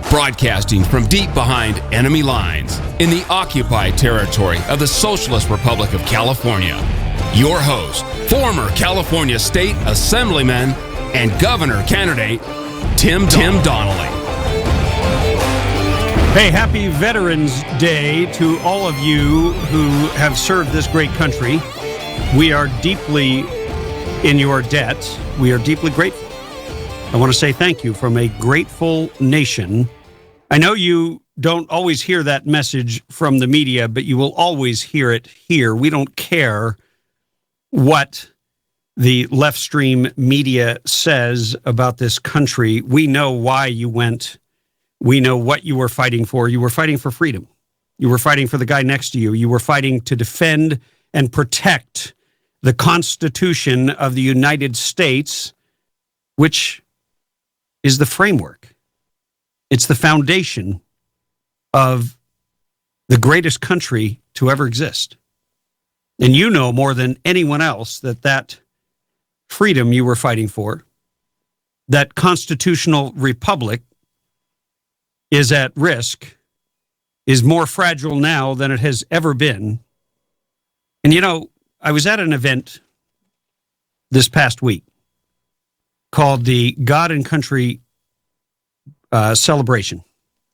Broadcasting from deep behind enemy lines in the occupied territory of the Socialist Republic of California. Your host, former California State Assemblyman and Governor candidate, Tim Donnelly. Hey, happy Veterans Day to all of you who have served this great country. We are deeply in your debt. We are deeply grateful. I want to say thank you from a grateful nation. I know you don't always hear that message from the media, but you will always hear it here. We don't care what the left stream media says about this country. We know why you went. We know what you were fighting for. You were fighting for freedom. You were fighting for the guy next to you. You were fighting to defend and protect the Constitution of the United States, which is the framework. It's the foundation of the greatest country to ever exist. And you know more than anyone else that freedom you were fighting for, that constitutional republic, is at risk, is more fragile now than it has ever been. And you know, I was at an event this past week called the God and Country Celebration.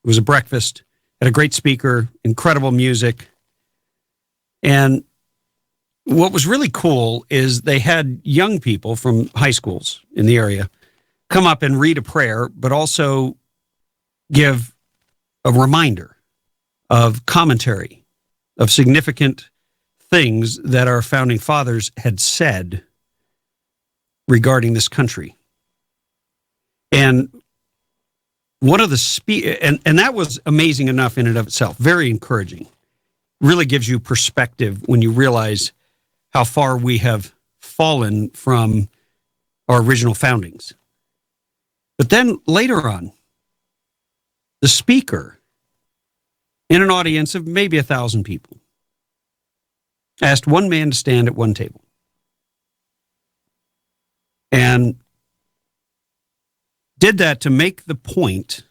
It was a breakfast, had a great speaker, incredible music. And what was really cool is they had young people from high schools in the area come up and read a prayer, but also give a reminder of commentary, of significant things that our founding fathers had said regarding this country. And one of the and that was amazing enough in and of itself, very encouraging. Really gives you perspective when you realize how far we have fallen from our original foundings. But then later on, the speaker, in an audience of maybe 1,000 people, asked one man to stand at one table. And did that to make the point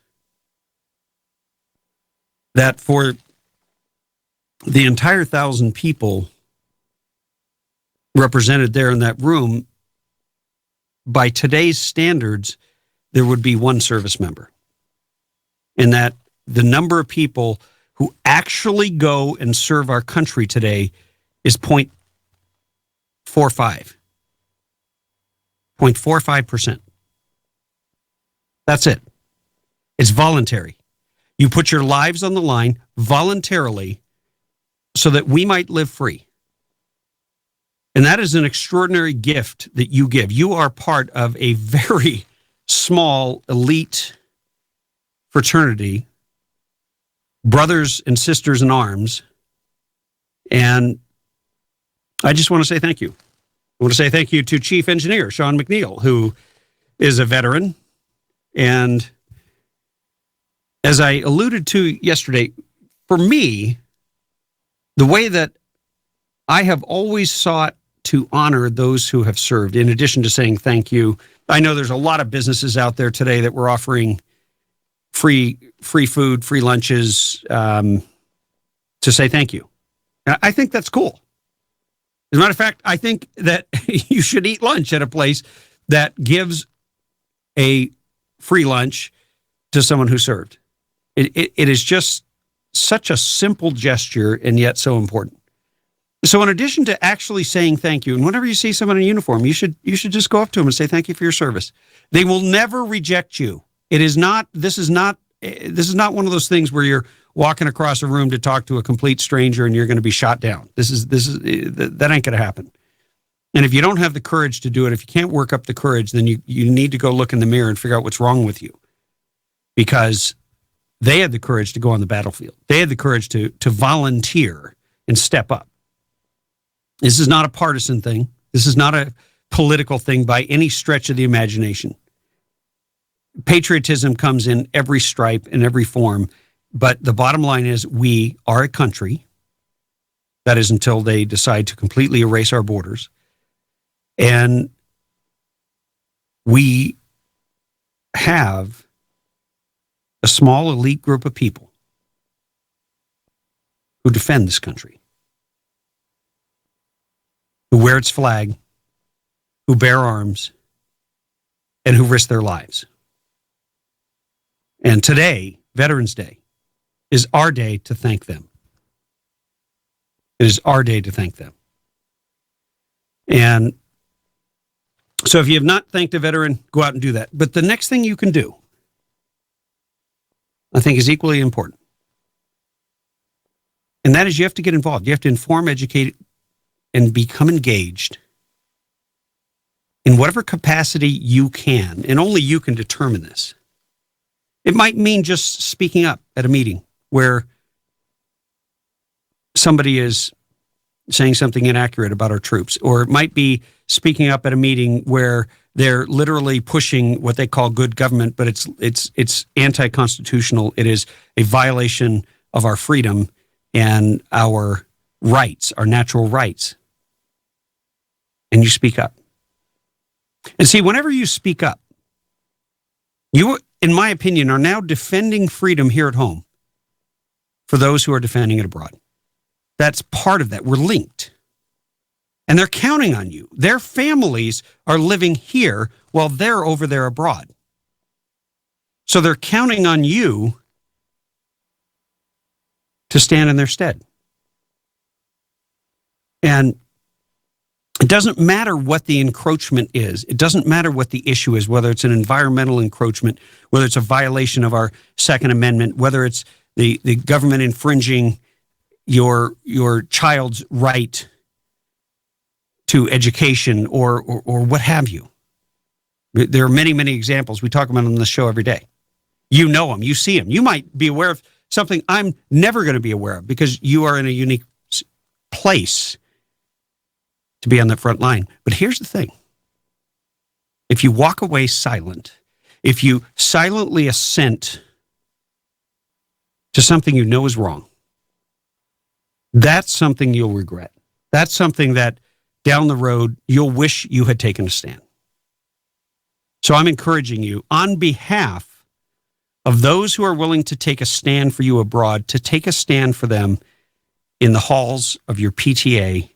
that for the entire 1,000 people represented there in that room, by today's standards, there would be one service member. And that the number of people who actually go and serve our country today is 0.45. 0.45%. That's it. It's voluntary. You put your lives on the line voluntarily so that we might live free. And that is an extraordinary gift that you give. You are part of a very small, elite fraternity, brothers and sisters in arms. And I just want to say thank you. I want to say thank you to Chief Engineer Sean McNeil, who is a veteran. And as I alluded to yesterday, for me, the way that I have always sought to honor those who have served, in addition to saying thank you, I know there's a lot of businesses out there today that were offering free food, free lunches, to say thank you. And I think that's cool. As a matter of fact, I think that you should eat lunch at a place that gives a free lunch to someone who served. It is just such a simple gesture and yet so important. So in addition to actually saying thank you, and whenever you see someone in uniform, you should just go up to them and say thank you for your service. They will never reject you. This is not one of those things where you're walking across a room to talk to a complete stranger and you're going to be shot down. That ain't going to happen. And if you don't have the courage to do it, if you can't work up the courage, then you need to go look in the mirror and figure out what's wrong with you. Because they had the courage to go on the battlefield. They had the courage to volunteer and step up. This is not a partisan thing. This is not a political thing by any stretch of the imagination. Patriotism comes in every stripe and every form. But the bottom line is we are a country. That is until they decide to completely erase our borders. And we have a small elite group of people who defend this country, who wear its flag, who bear arms, and who risk their lives. And today, Veterans Day, is our day to thank them. It is our day to thank them. And so if you have not thanked a veteran, go out and do that. But the next thing you can do, I think, is equally important. And that is you have to get involved. You have to inform, educate, and become engaged in whatever capacity you can. And only you can determine this. It might mean just speaking up at a meeting where somebody is saying something inaccurate about our troops. Or it might be speaking up at a meeting where they're literally pushing what they call good government, but it's anti-constitutional. It is a violation of our freedom and our rights, our natural rights. And you speak up. And see, whenever you speak up, you, in my opinion, are now defending freedom here at home for those who are defending it abroad. That's part of that. We're linked. And they're counting on you. Their families are living here while they're over there abroad. So they're counting on you to stand in their stead. And it doesn't matter what the encroachment is. It doesn't matter what the issue is, whether it's an environmental encroachment, whether it's a violation of our Second Amendment, whether it's the government infringing your child's right to education or what have you. There are many, many examples. We talk about them on the show every day. You know them. You see them. You might be aware of something I'm never going to be aware of because you are in a unique place to be on the front line. But here's the thing. If you walk away silent, if you silently assent to something you know is wrong, that's something you'll regret. That's something that down the road you'll wish you had taken a stand. So I'm encouraging you on behalf of those who are willing to take a stand for you abroad, to take a stand for them in the halls of your PTA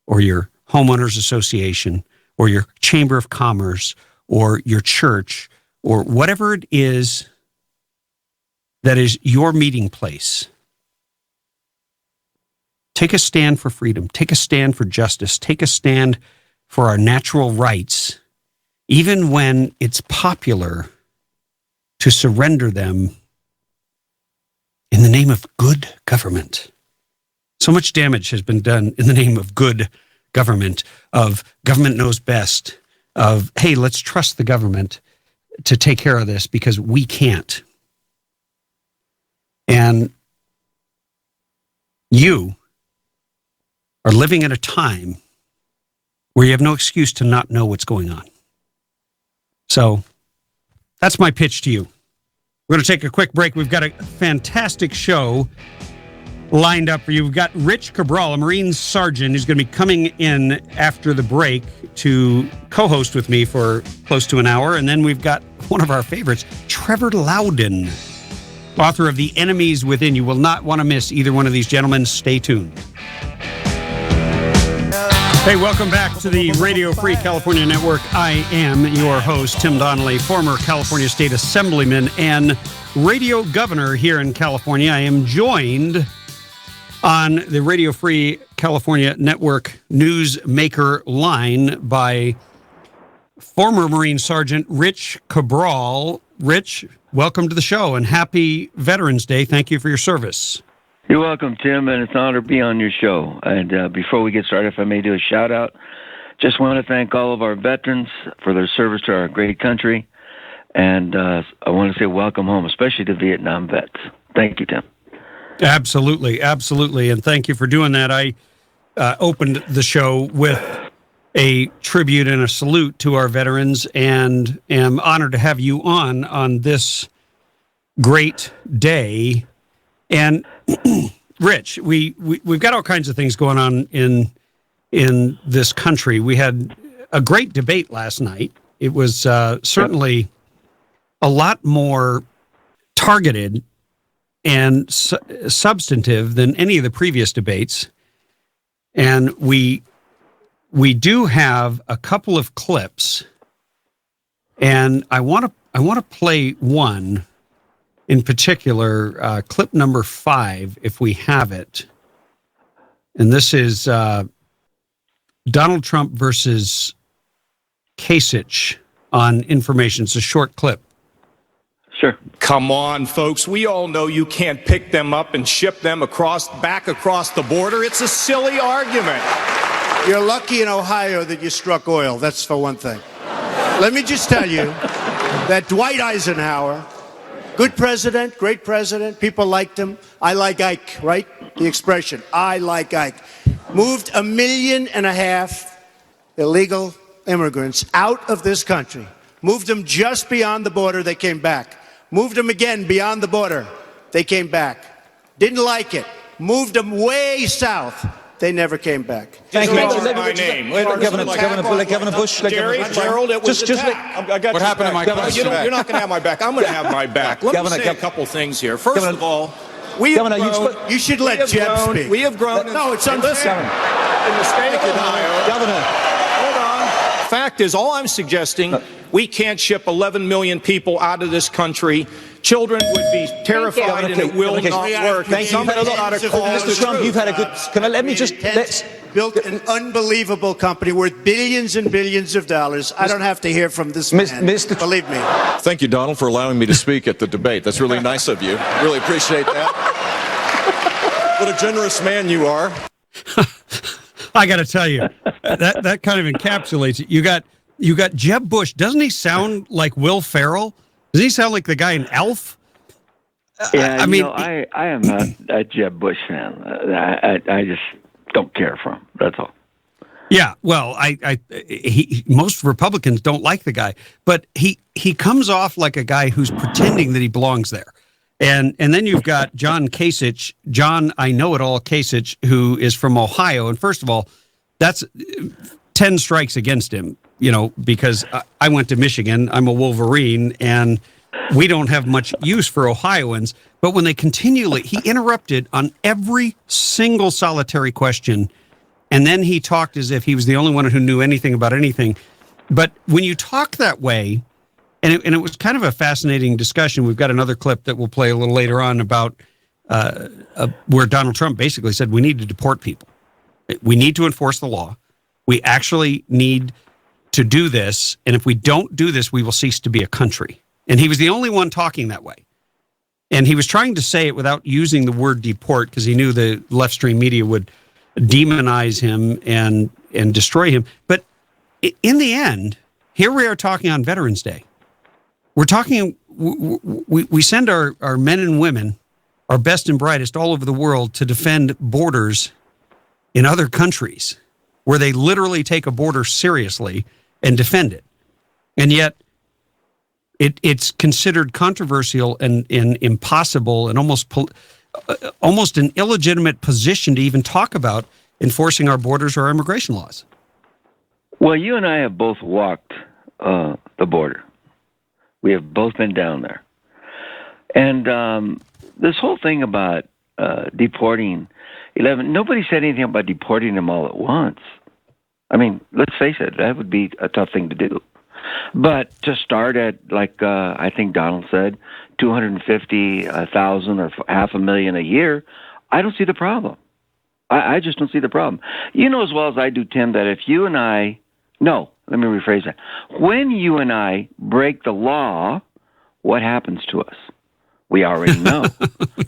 or your homeowners association or your chamber of commerce or your church or whatever it is that is your meeting place. Take a stand for freedom. Take a stand for justice. Take a stand for our natural rights, even when it's popular to surrender them in the name of good government. So much damage has been done in the name of good government, of government knows best, of, hey, let's trust the government to take care of this because we can't. And you are living at a time where you have no excuse to not know what's going on. So that's my pitch to you. We're going to take a quick break. We've got a fantastic show lined up for you. We've got Rich Cabral, a Marine sergeant, who's going to be coming in after the break to co-host with me for close to an hour. And then we've got one of our favorites, Trevor Loudon, author of The Enemies Within. You will not want to miss either one of these gentlemen. Stay tuned. Hey, welcome back to the Radio Free California Network. I am your host, Tim Donnelly, former California State Assemblyman and radio governor here in California. I am joined on the Radio Free California Network newsmaker line by former Marine Sergeant Rich Cabral. Rich, welcome to the show and happy Veterans Day. Thank you for your service. You're welcome, Tim, and it's an honor to be on your show. And before we get started, if I may do a shout-out, just want to thank all of our veterans for their service to our great country. And I want to say welcome home, especially to Vietnam vets. Thank you, Tim. Absolutely, absolutely. And thank you for doing that. I opened the show with a tribute and a salute to our veterans and am honored to have you on this great day. And Rich, we've got all kinds of things going on in this country. We had a great debate last night. It was certainly a lot more targeted and substantive than any of the previous debates. And we do have a couple of clips, and I want to play one in particular, clip number 5, if we have it. And this is Donald Trump versus Kasich on information. It's a short clip. Sure. Come on, folks. We all know you can't pick them up and ship them back across the border. It's a silly argument. You're lucky in Ohio that you struck oil. That's for one thing. Let me just tell you that Dwight Eisenhower, good president, great president, people liked him. I like Ike, right? The expression, I like Ike. Moved 1.5 million illegal immigrants out of this country. Moved them just beyond the border, they came back. Moved them again beyond the border, they came back. Didn't like it. Moved them way south, they never came back. Thank you. My name. Governor Bush. Gerald, it was What happened to my question? You're not going to have my back. I'm going to have my back. Let me say a couple things here. First of all, we have grown. You should let Jeb speak. We have grown. No, it's unfair. In the state of Ohio. Governor. Hold on. Fact is, all I'm suggesting, we can't ship 11 million people out of this country. Children would be terrified, and it will not work. Thank you. Mr. Trump, you've had a good. Can I let me just built an unbelievable company worth billions and billions of dollars. I don't have to hear from this man. Believe me. Thank you, Donald, for allowing me to speak at the debate. That's really nice of you. Really appreciate that. What a generous man you are. I got to tell you, that kind of encapsulates it. You got Jeb Bush. Doesn't he sound like Will Ferrell? Does he sound like the guy in Elf? Yeah, I am not a Jeb Bush fan. I just don't care for him. That's all. Yeah, well, most Republicans don't like the guy, but he comes off like a guy who's pretending that he belongs there. And then you've got John Kasich, John I Know It All Kasich, who is from Ohio. And first of all, that's 10 strikes against him, because I went to Michigan. I'm a Wolverine, and we don't have much use for Ohioans. But when they he interrupted on every single solitary question, and then he talked as if he was the only one who knew anything about anything. But when you talk that way, and it was kind of a fascinating discussion. We've got another clip that we'll play a little later on about where Donald Trump basically said we need to deport people. We need to enforce the law. We actually need to do this, and if we don't do this, we will cease to be a country. And he was the only one talking that way. And he was trying to say it without using the word deport because he knew the left-stream media would demonize him and destroy him. But in the end, here we are talking on Veterans Day. We're talking, we send our men and women, our best and brightest all over the world to defend borders in other countries where they literally take a border seriously and defend it. And yet it's considered controversial and impossible and almost an illegitimate position to even talk about enforcing our borders or our immigration laws. Well, you and I have both walked the border. We have both been down there. And this whole thing about deporting 11, nobody said anything about deporting them all at once. I mean, let's face it, that would be a tough thing to do. But to start at, like I think Donald said, 250,000 or 500,000 a year, I don't see the problem. I just don't see the problem. You know as well as I do, Tim, that if you and I, no, let me rephrase that. When you and I break the law, what happens to us? We already know.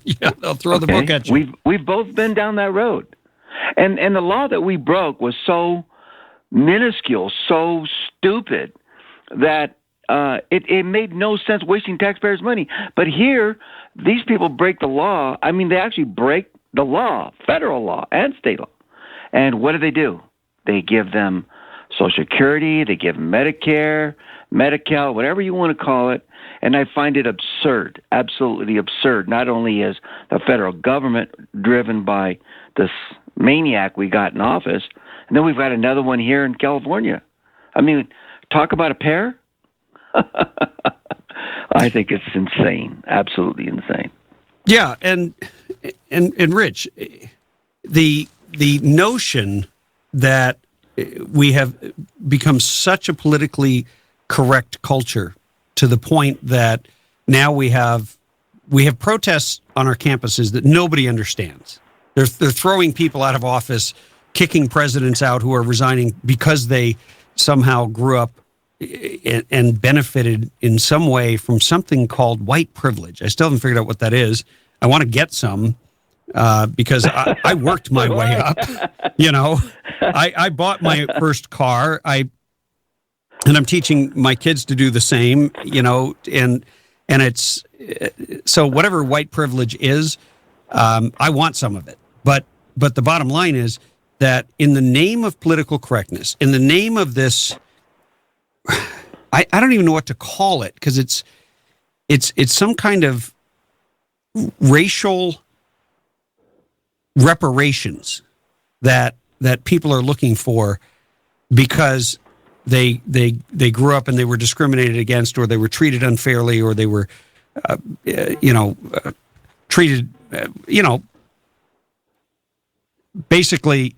Yeah, they'll throw the book at you. We've both been down that road. And the law that we broke was so minuscule, so stupid, that it made no sense wasting taxpayers' money. But here, these people break the law. I mean, they actually break the law, federal law and state law. And what do? They give them Social Security, they give them Medicare, Medi-Cal, whatever you want to call it. And I find it absurd, absolutely absurd. Not only is the federal government driven by this maniac we got in office, and then we've got another one here in California. I mean, talk about a pair. I think it's insane, absolutely insane. Yeah, and Rich, the notion that we have become such a politically correct culture to the point that now we have protests on our campuses that nobody understands. They're throwing people out of office, kicking presidents out who are resigning because they somehow grew up and benefited in some way from something called white privilege. I still haven't figured out what that is. I want to get some because I worked my way up. You know, I bought my first car. And I'm teaching my kids to do the same. You know, and it's so whatever white privilege is, I want some of it. But the bottom line is that in the name of political correctness, in the name of this, I don't even know what to call it, because it's some kind of racial reparations that people are looking for because they grew up and they were discriminated against, or they were treated unfairly, or they were treated basically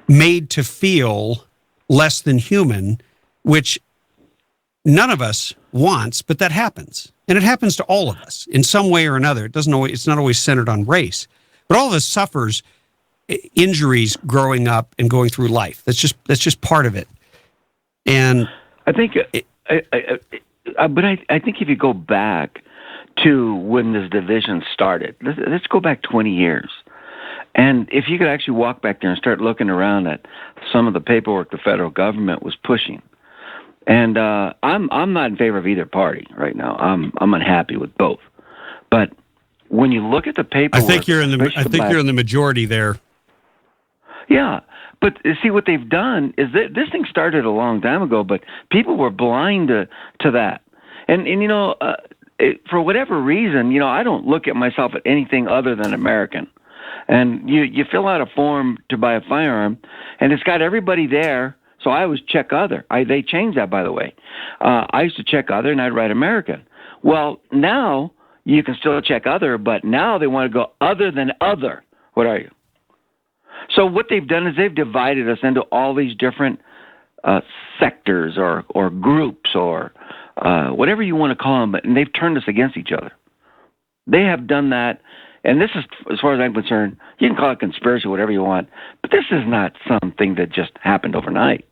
made to feel less than human, which none of us wants, but that happens. And it happens to all of us in some way or another. It's not always centered on race, but all of us suffers injuries growing up and going through life. That's just part of it. And I think, but I think if you go back to when this division started, let's go back 20 years. And if you could actually walk back there and start looking around at some of the paperwork the federal government was pushing, and I'm not in favor of either party right now. I'm unhappy with both. But when you look at the paperwork, I think you're in the majority there. Yeah, but see what they've done is that this thing started a long time ago, but people were blind to that, and for whatever reason, I don't look at myself at anything other than American. And you fill out a form to buy a firearm, and it's got everybody there. So I always check other. They changed that, by the way. I used to check other, and I'd write American. Well, now you can still check other, but now they want to go other than other. What are you? So what they've done is they've divided us into all these different sectors or groups or whatever you want to call them, and they've turned us against each other. They have done that. And this is, as far as I'm concerned, you can call it conspiracy, whatever you want, but this is not something that just happened overnight.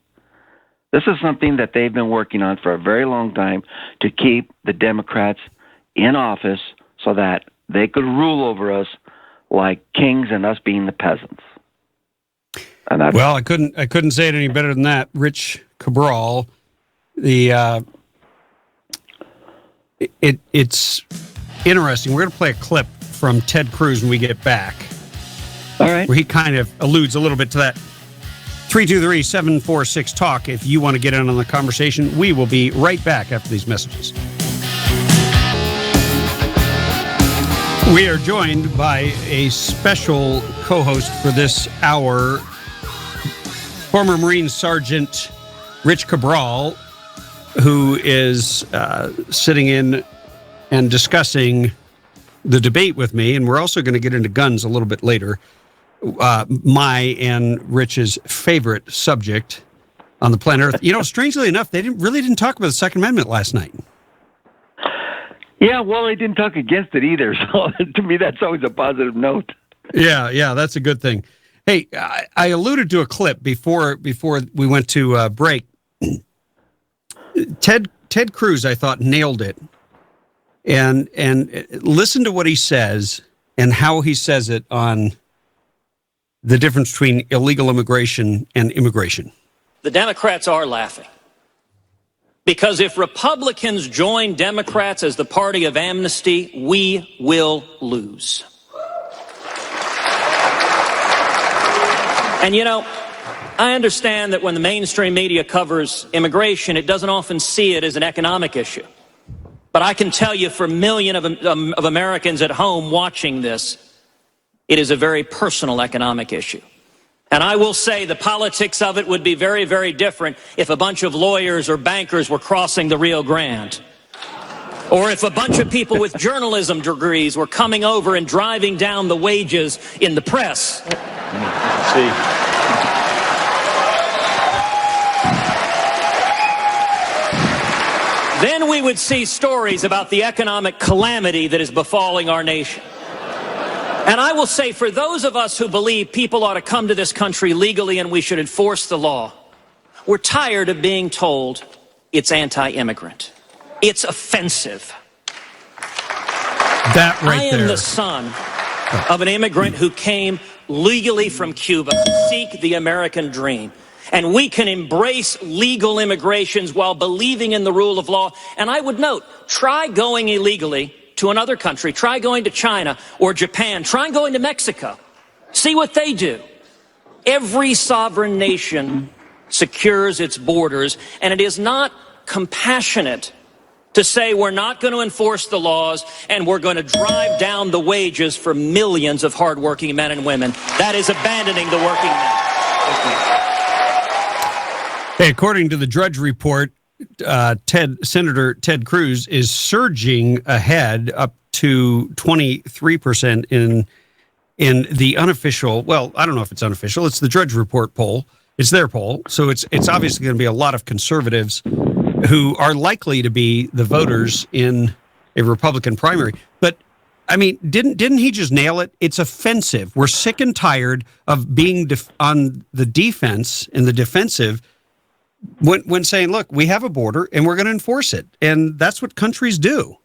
This is something that they've been working on for a very long time to keep the Democrats in office so that they could rule over us like kings and us being the peasants. And well, I couldn't say it any better than that. Rich Cabral, it's interesting. We're going to play a clip from Ted Cruz when we get back. All right. Where he kind of alludes a little bit to that. 323-746-TALK if you want to get in on the conversation. We will be right back after these messages. We are joined by a special co-host for this hour, former Marine Sergeant Rich Cabral, who is sitting in and discussing the debate with me, and we're also going to get into guns a little bit later. My and Rich's favorite subject on the planet Earth. Strangely enough, they didn't talk about the Second Amendment last night. Yeah, well, they didn't talk against it either, so to me that's always a positive note. Yeah, that's a good thing. Hey, I alluded to a clip before we went to break. Ted Cruz, I thought, nailed it. And listen to what he says and how he says it on the difference between illegal immigration and immigration. The Democrats are laughing. Because if Republicans join Democrats as the party of amnesty, we will lose. And I understand that when the mainstream media covers immigration, it doesn't often see it as an economic issue. But I can tell you, for millions of Americans at home watching this, it is a very personal economic issue. And I will say the politics of it would be very, very different if a bunch of lawyers or bankers were crossing the Rio Grande. Or if a bunch of people with journalism degrees were coming over and driving down the wages in the press. See. Then we would see stories about the economic calamity that is befalling our nation. And I will say, for those of us who believe people ought to come to this country legally and we should enforce the law, we're tired of being told it's anti-immigrant. It's offensive. That right I am there. the son of an immigrant who came legally from Cuba to seek the American dream. And we can embrace legal immigrations while believing in the rule of law. And I would note, try going illegally to another country. Try going to China or Japan. Try going to Mexico. See what they do. Every sovereign nation secures its borders, and it is not compassionate to say we're not going to enforce the laws and we're going to drive down the wages for millions of hardworking men and women. That is abandoning the working man. Hey, according to the Drudge Report, Senator Ted Cruz is surging ahead up to 23% in the unofficial. Well, I don't know if it's unofficial. It's the Drudge Report poll. It's their poll, so it's obviously going to be a lot of conservatives who are likely to be the voters in a Republican primary. But I mean, didn't he just nail it? It's offensive. We're sick and tired of being on the defense and the defensive when saying, look, we have a border and we're going to enforce it. And that's what countries do.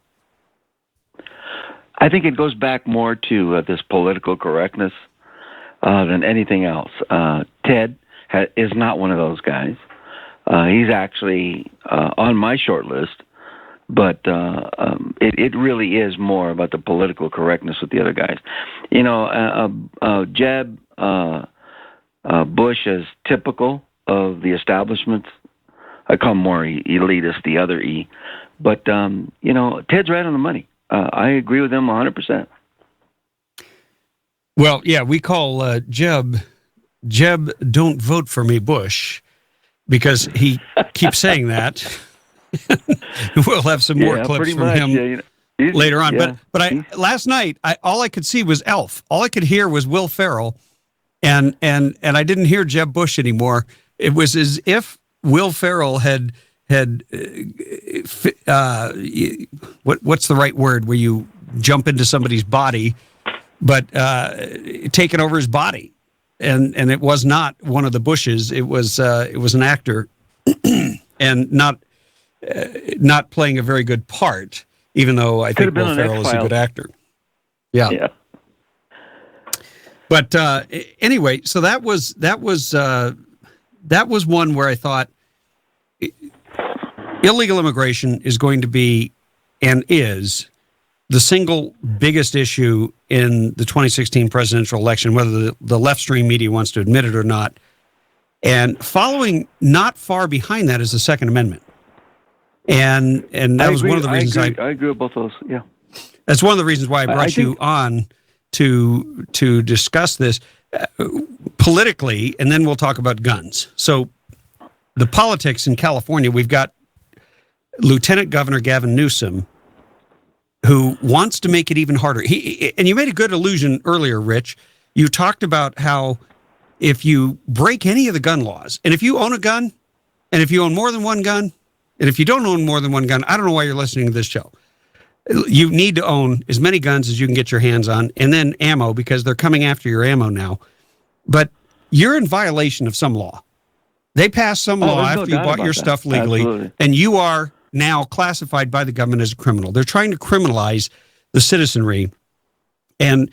I think it goes back more to this political correctness than anything else. Ted is not one of those guys. He's actually on my short list, but it really is more about the political correctness with the other guys. You know, Jeb Bush is typical of the establishments. I call him more elitist, the other E. But, you know, Ted's right on the money. I agree with him 100%. Well, yeah, we call Jeb, don't vote for me, Bush, because he keeps saying that. We'll have some more clips from him later on. Yeah. But last night, all I could see was Elf. All I could hear was Will Ferrell, and I didn't hear Jeb Bush anymore. It was as if Will Ferrell had what's the right word where you jump into somebody's body, but taken over his body. And it was not one of the Bushes. It was an actor, and not playing a very good part. Even though I think Will Ferrell is a good actor. Yeah. But anyway, so that was one where I thought illegal immigration is going to be and is the single biggest issue in the 2016 presidential election, whether the left-stream media wants to admit it or not. And following not far behind that is the Second Amendment. And that was one of the reasons I agree with both of those, yeah. That's one of the reasons why I brought you on to discuss this politically, and then we'll talk about guns. So the politics in California, we've got Lieutenant Governor Gavin Newsom, who wants to make it even harder. And you made a good allusion earlier, Rich. You talked about how if you break any of the gun laws, and if you own a gun, and if you own more than one gun, and if you don't own more than one gun, I don't know why you're listening to this show. You need to own as many guns as you can get your hands on, and then ammo, because they're coming after your ammo now. But you're in violation of some law. They passed some law after you bought your stuff legally, and you are now classified by the government as a criminal. They're trying to criminalize the citizenry, and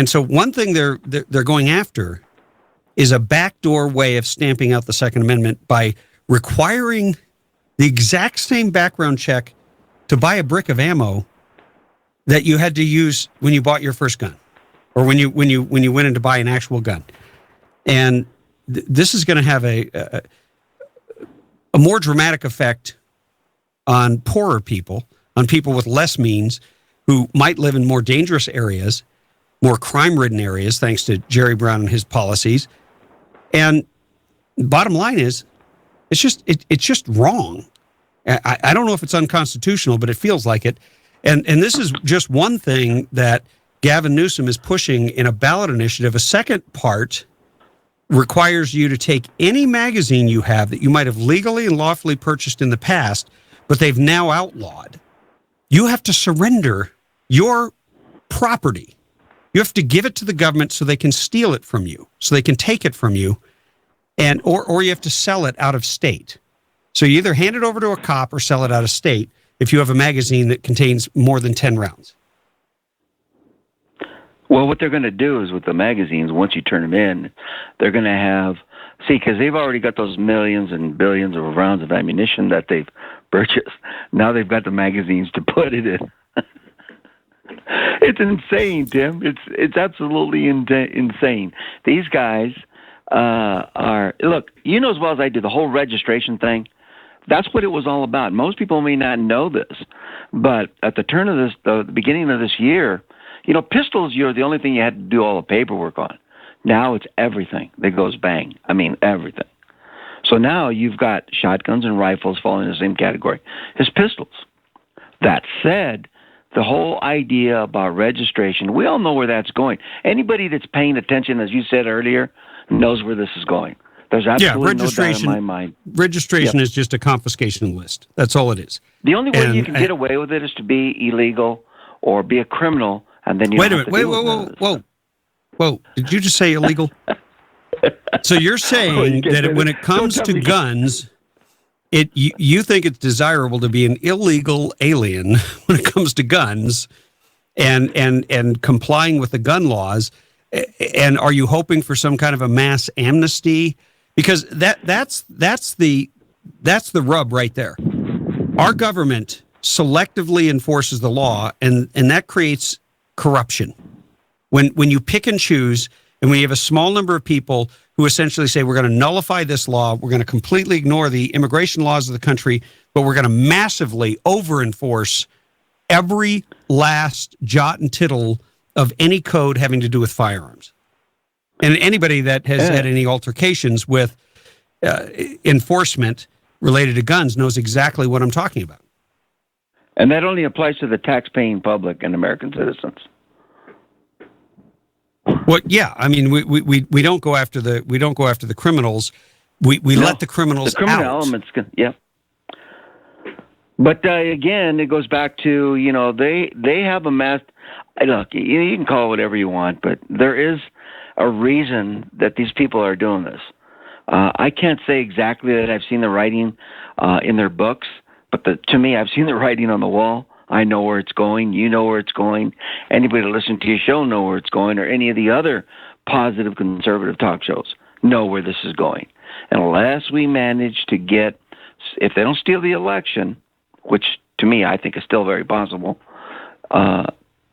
so one thing they're going after is a backdoor way of stamping out the Second Amendment by requiring the exact same background check to buy a brick of ammo that you had to use when you bought your first gun, or when you went in to buy an actual gun. And this is going to have a more dramatic effect on poorer people, on people with less means, who might live in more dangerous areas, more crime-ridden areas, thanks to Jerry Brown and his policies. And bottom line is, it's just wrong. I don't know if it's unconstitutional, but it feels like it. And this is just one thing that Gavin Newsom is pushing in a ballot initiative. A second part requires you to take any magazine you have that you might have legally and lawfully purchased in the past, but they've now outlawed. You have to surrender your property. You have to give it to the government so they can steal it from you, so they can take it from you, and or you have to sell it out of state. So you either hand it over to a cop or sell it out of state if you have a magazine that contains more than 10 rounds. Well, what they're going to do is with the magazines, once you turn them in, they're going to have, because they've already got those millions and billions of rounds of ammunition that they've purchased. Now they've got the magazines to put it in. It's insane, Tim. It's absolutely insane. These guys look, you know as well as I do, the whole registration thing, that's what it was all about. Most people may not know this, but at the turn of the beginning of this year, pistols, you're the only thing you had to do all the paperwork on. Now it's everything that goes bang. I mean, everything. So now you've got shotguns and rifles falling in the same category as pistols. That said, the whole idea about registration, we all know where that's going. Anybody that's paying attention, as you said earlier, knows where this is going. There's absolutely no doubt in my mind. Registration is just a confiscation list. That's all it is. The only way you can get away with it is to be illegal or be a criminal. And then you wait a minute. Whoa. Did you just say illegal? So you're saying that when it comes to guns, you think it's desirable to be an illegal alien when it comes to guns and complying with the gun laws? And are you hoping for some kind of a mass amnesty? Because that's the rub right there. Our government selectively enforces the law, and that creates corruption. When you pick and choose, and when you have a small number of people who essentially say, we're going to nullify this law, we're going to completely ignore the immigration laws of the country, but we're going to massively over-enforce every last jot and tittle of any code having to do with firearms. And anybody that has had any altercations with enforcement related to guns knows exactly what I'm talking about. And that only applies to the tax-paying public and American citizens. Well, yeah. I mean, we don't go after the criminals. We let the criminals the criminal out. elements. Yeah. But again, it goes back to they have a mass. Look, you can call it whatever you want, but there is a reason that these people are doing this. I can't say exactly that I've seen the writing in their books, but to me, I've seen the writing on the wall. I know where it's going. You know where it's going. Anybody that listens to your show know where it's going, or any of the other positive conservative talk shows know where this is going. Unless we manage to get, if they don't steal the election, which to me I think is still very possible,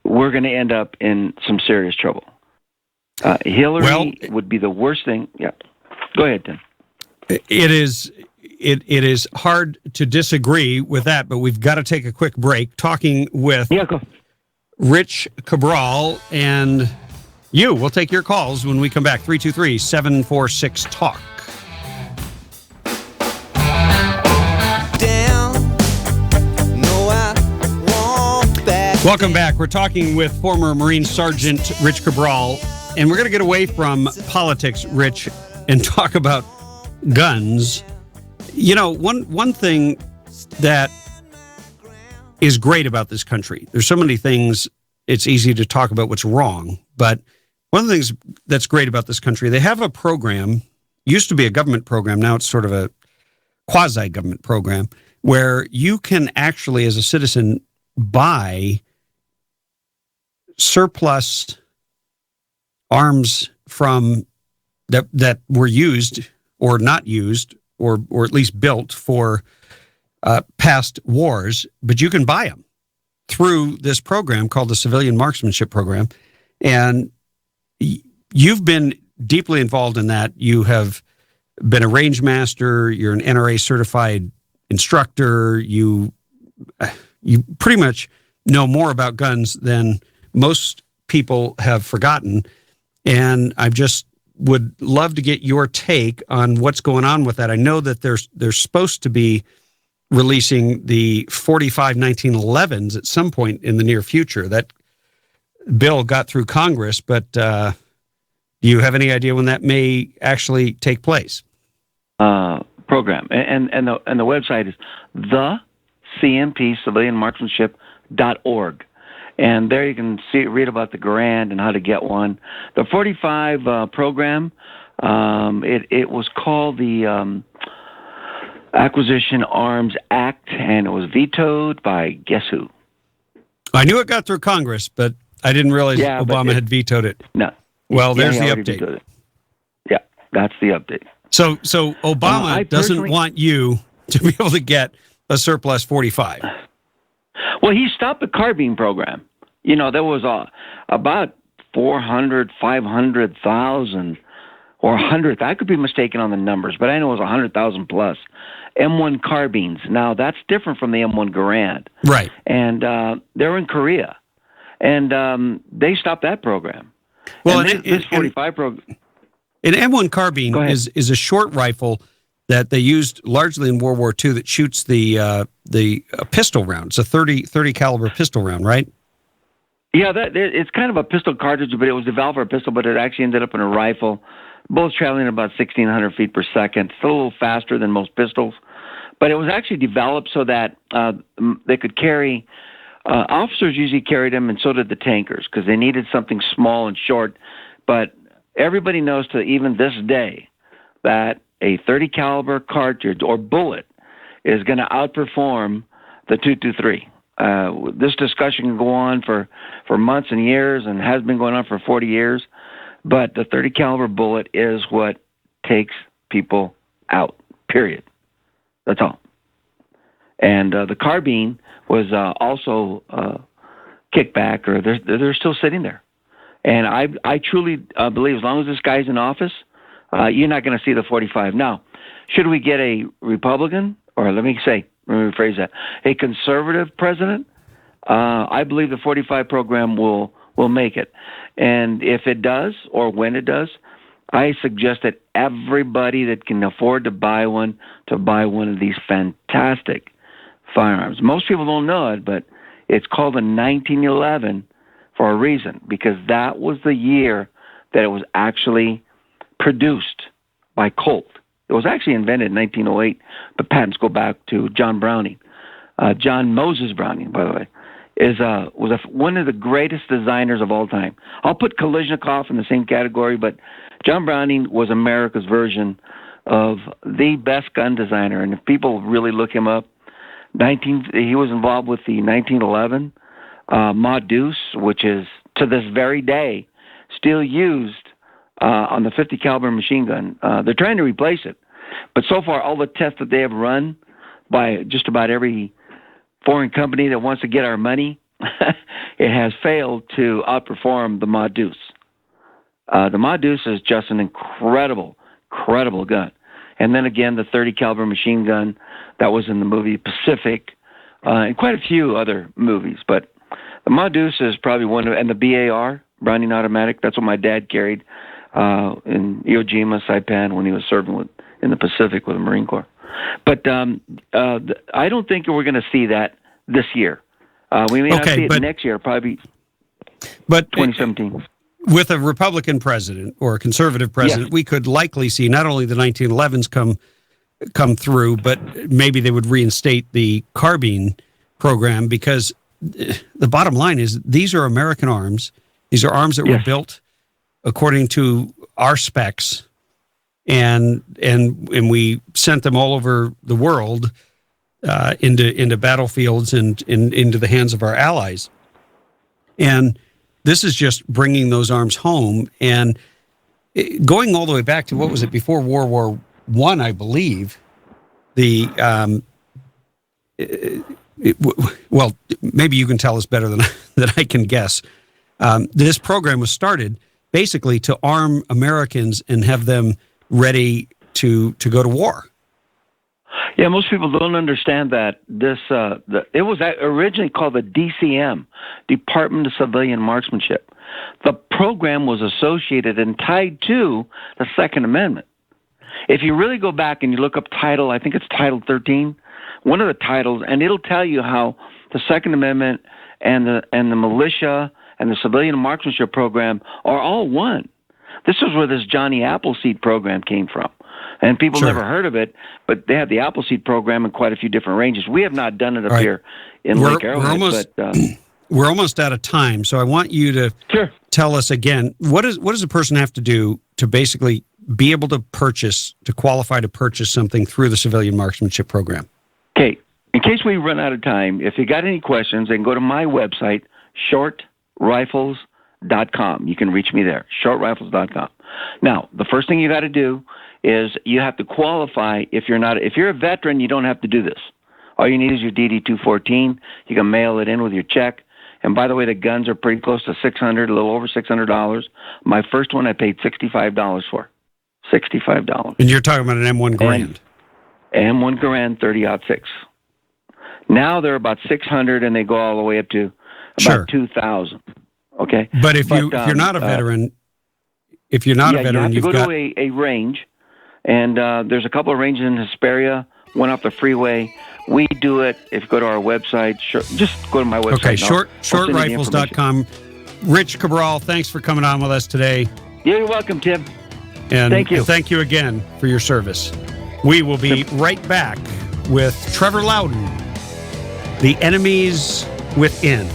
we're going to end up in some serious trouble. Hillary would be the worst thing. Yeah. Go ahead, Tim. It is hard to disagree with that, but we've got to take a quick break. Talking with Rich Cabral and you. We'll take your calls when we come back. 323-746-TALK. Welcome back. We're talking with former Marine Sergeant Rich Cabral, and we're going to get away from politics, Rich, and talk about guns. One thing that is great about this country, there's so many things, it's easy to talk about what's wrong, but one of the things that's great about this country, they have a program, used to be a government program, now it's sort of a quasi-government program, where you can actually, as a citizen, buy surplus arms from that were used or not used, or at least built for past wars, but you can buy them through this program called the Civilian Marksmanship Program. And you've been deeply involved in that. You have been a range master. You're an NRA certified instructor. You pretty much know more about guns than most people have forgotten. And I just would love to get your take on what's going on with that. I know that there's supposed to be releasing the 45 1911s at some point in the near future. That bill got through Congress, but do you have any idea when that may actually take place? Program. And the website is the CMP, civilianmarksmanship.org. And there you can read about the grant and how to get one. The 45 program, it was called the Acquisition Arms Act, and it was vetoed by guess who? I knew it got through Congress, but I didn't realize Obama had vetoed it. No. Well, there's the update. Yeah, that's the update. So Obama doesn't want you to be able to get a surplus 45. Well, he stopped the carbine program. You know, there was about 400, 500,000 or 100. I could be mistaken on the numbers, but I know it was 100,000 plus M1 carbines. Now, that's different from the M1 Garand. Right. And they're in Korea. And they stopped that program. Well, and this 45 program. An M1 carbine is a short rifle that they used largely in World War II that shoots the pistol round. It's a 30 caliber pistol round, right? Yeah, it's kind of a pistol cartridge, but it was developed for a pistol, but it actually ended up in a rifle. Both traveling about 1,600 feet per second. It's a little faster than most pistols, but it was actually developed so that they could carry. Officers usually carried them, and so did the tankers, because they needed something small and short. But everybody knows to even this day that a 30 caliber cartridge or bullet is going to outperform the .223. This discussion can go on for months and years, and has been going on for 40 years. But the 30 caliber bullet is what takes people out. Period. That's all. And the carbine was also kicked back, or they're still sitting there. And I truly believe as long as this guy's in office, you're not going to see the 45. Now, should we get a Republican, or let me rephrase that, a conservative president, I believe the 45 program will make it. And if it does, or when it does, I suggest that everybody that can afford to buy one of these fantastic firearms. Most people don't know it, but it's called a 1911 for a reason, because that was the year that it was actually produced by Colt. It was actually invented in 1908, but patents go back to John Browning. John Moses Browning, by the way, was one of the greatest designers of all time. I'll put Kalashnikov in the same category, but John Browning was America's version of the best gun designer. And if people really look him up, he was involved with the 1911 Ma Deuce, which is to this very day still used on the 50 caliber machine gun. They're trying to replace it, but so far all the tests that they have run by just about every foreign company that wants to get our money, it has failed to outperform the Ma Deuce. The Ma Deuce is just an incredible gun. And then again, the 30 caliber machine gun that was in the movie Pacific, and quite a few other movies. But the Ma Deuce is probably one of, and the BAR, Browning Automatic, that's what my dad carried in Iwo Jima, Saipan, when he was serving in the Pacific with the Marine Corps. But I don't think we're going to see that this year. We may not see it next year, probably 2017. With a Republican president or a conservative president, we could likely see not only the 1911s come through, but maybe they would reinstate the carbine program, because the bottom line is these are American arms. These are arms that were built according to our specs, and we sent them all over the world into battlefields and into the hands of our allies. And this is just bringing those arms home, and going all the way back to, what was it, before World War I, I believe. Well, maybe you can tell us better than I can guess. This program was started basically to arm Americans and have them ready to go to war. Yeah, most people don't understand that it was originally called the DCM, Department of Civilian Marksmanship. The program was associated and tied to the Second Amendment. If you really go back and you look up I think it's Title 13, one of the titles, and it'll tell you how the Second Amendment and the militia and the civilian marksmanship program are all one. This is where this Johnny Appleseed program came from. And people never heard of it, but they have the Appleseed program in quite a few different ranges. We have not done it up here in Lake Arrowhead. We're almost out of time, so I want you to tell us again, what does a person have to do to basically be able to qualify to purchase something through the civilian marksmanship program? Okay. In case we run out of time, if you got any questions, then go to my website, shortrifles.com. You can reach me there, shortrifles.com. Now, the first thing you got to do is you have to qualify. If you're a veteran, you don't have to do this. All you need is your DD-214. You can mail it in with your check. And by the way, the guns are pretty close to $600, a little over $600. My first one I paid $65 for. $65. And you're talking about an M1 Garand. M1 Garand 30-06. Now they're about $600, and they go all the way up to about $2,000. Okay. But if you're not a veteran, you have to go to a range, and there's a couple of ranges in Hesperia, one off the freeway. We do it. If you go to our website, just go to my website. Okay, shortrifles.com. Rich Cabral, thanks for coming on with us today. Yeah, you're welcome, Tim. And thank you. Thank you again for your service. We will be right back with Trevor Loudon, The Enemies Within.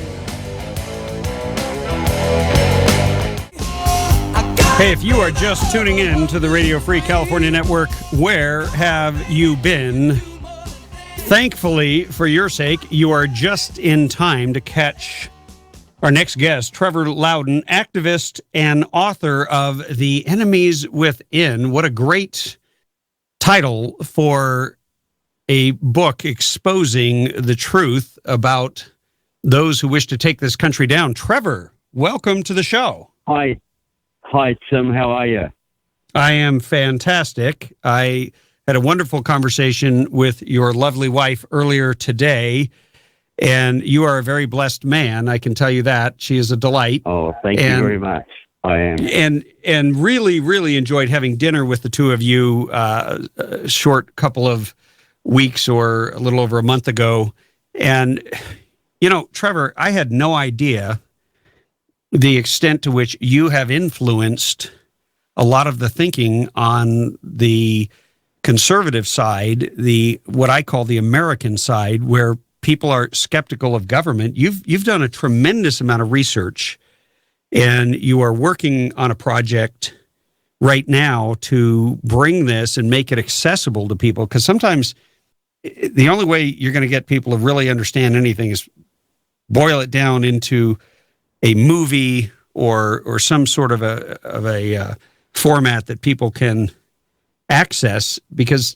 Hey, if you are just tuning in to the Radio Free California Network, where have you been? Thankfully, for your sake, you are just in time to catch our next guest, Trevor Loudon, activist and author of The Enemies Within. What a great title for a book exposing the truth about those who wish to take this country down. Trevor, welcome to the show. Hi, Tim. How are you? I am fantastic. I had a wonderful conversation with your lovely wife earlier today, and you are a very blessed man. I can tell you that. She is a delight. Oh, thank you very much. I am. And really, really enjoyed having dinner with the two of you a short couple of weeks or a little over a month ago. And, Trevor, I had no idea the extent to which you have influenced a lot of the thinking on the conservative side, what I call the American side, where people are skeptical of government. You've done a tremendous amount of research, and you are working on a project right now to bring this and make it accessible to people, because sometimes the only way you're going to get people to really understand anything is boil it down into a movie or some sort of a format that people can access, because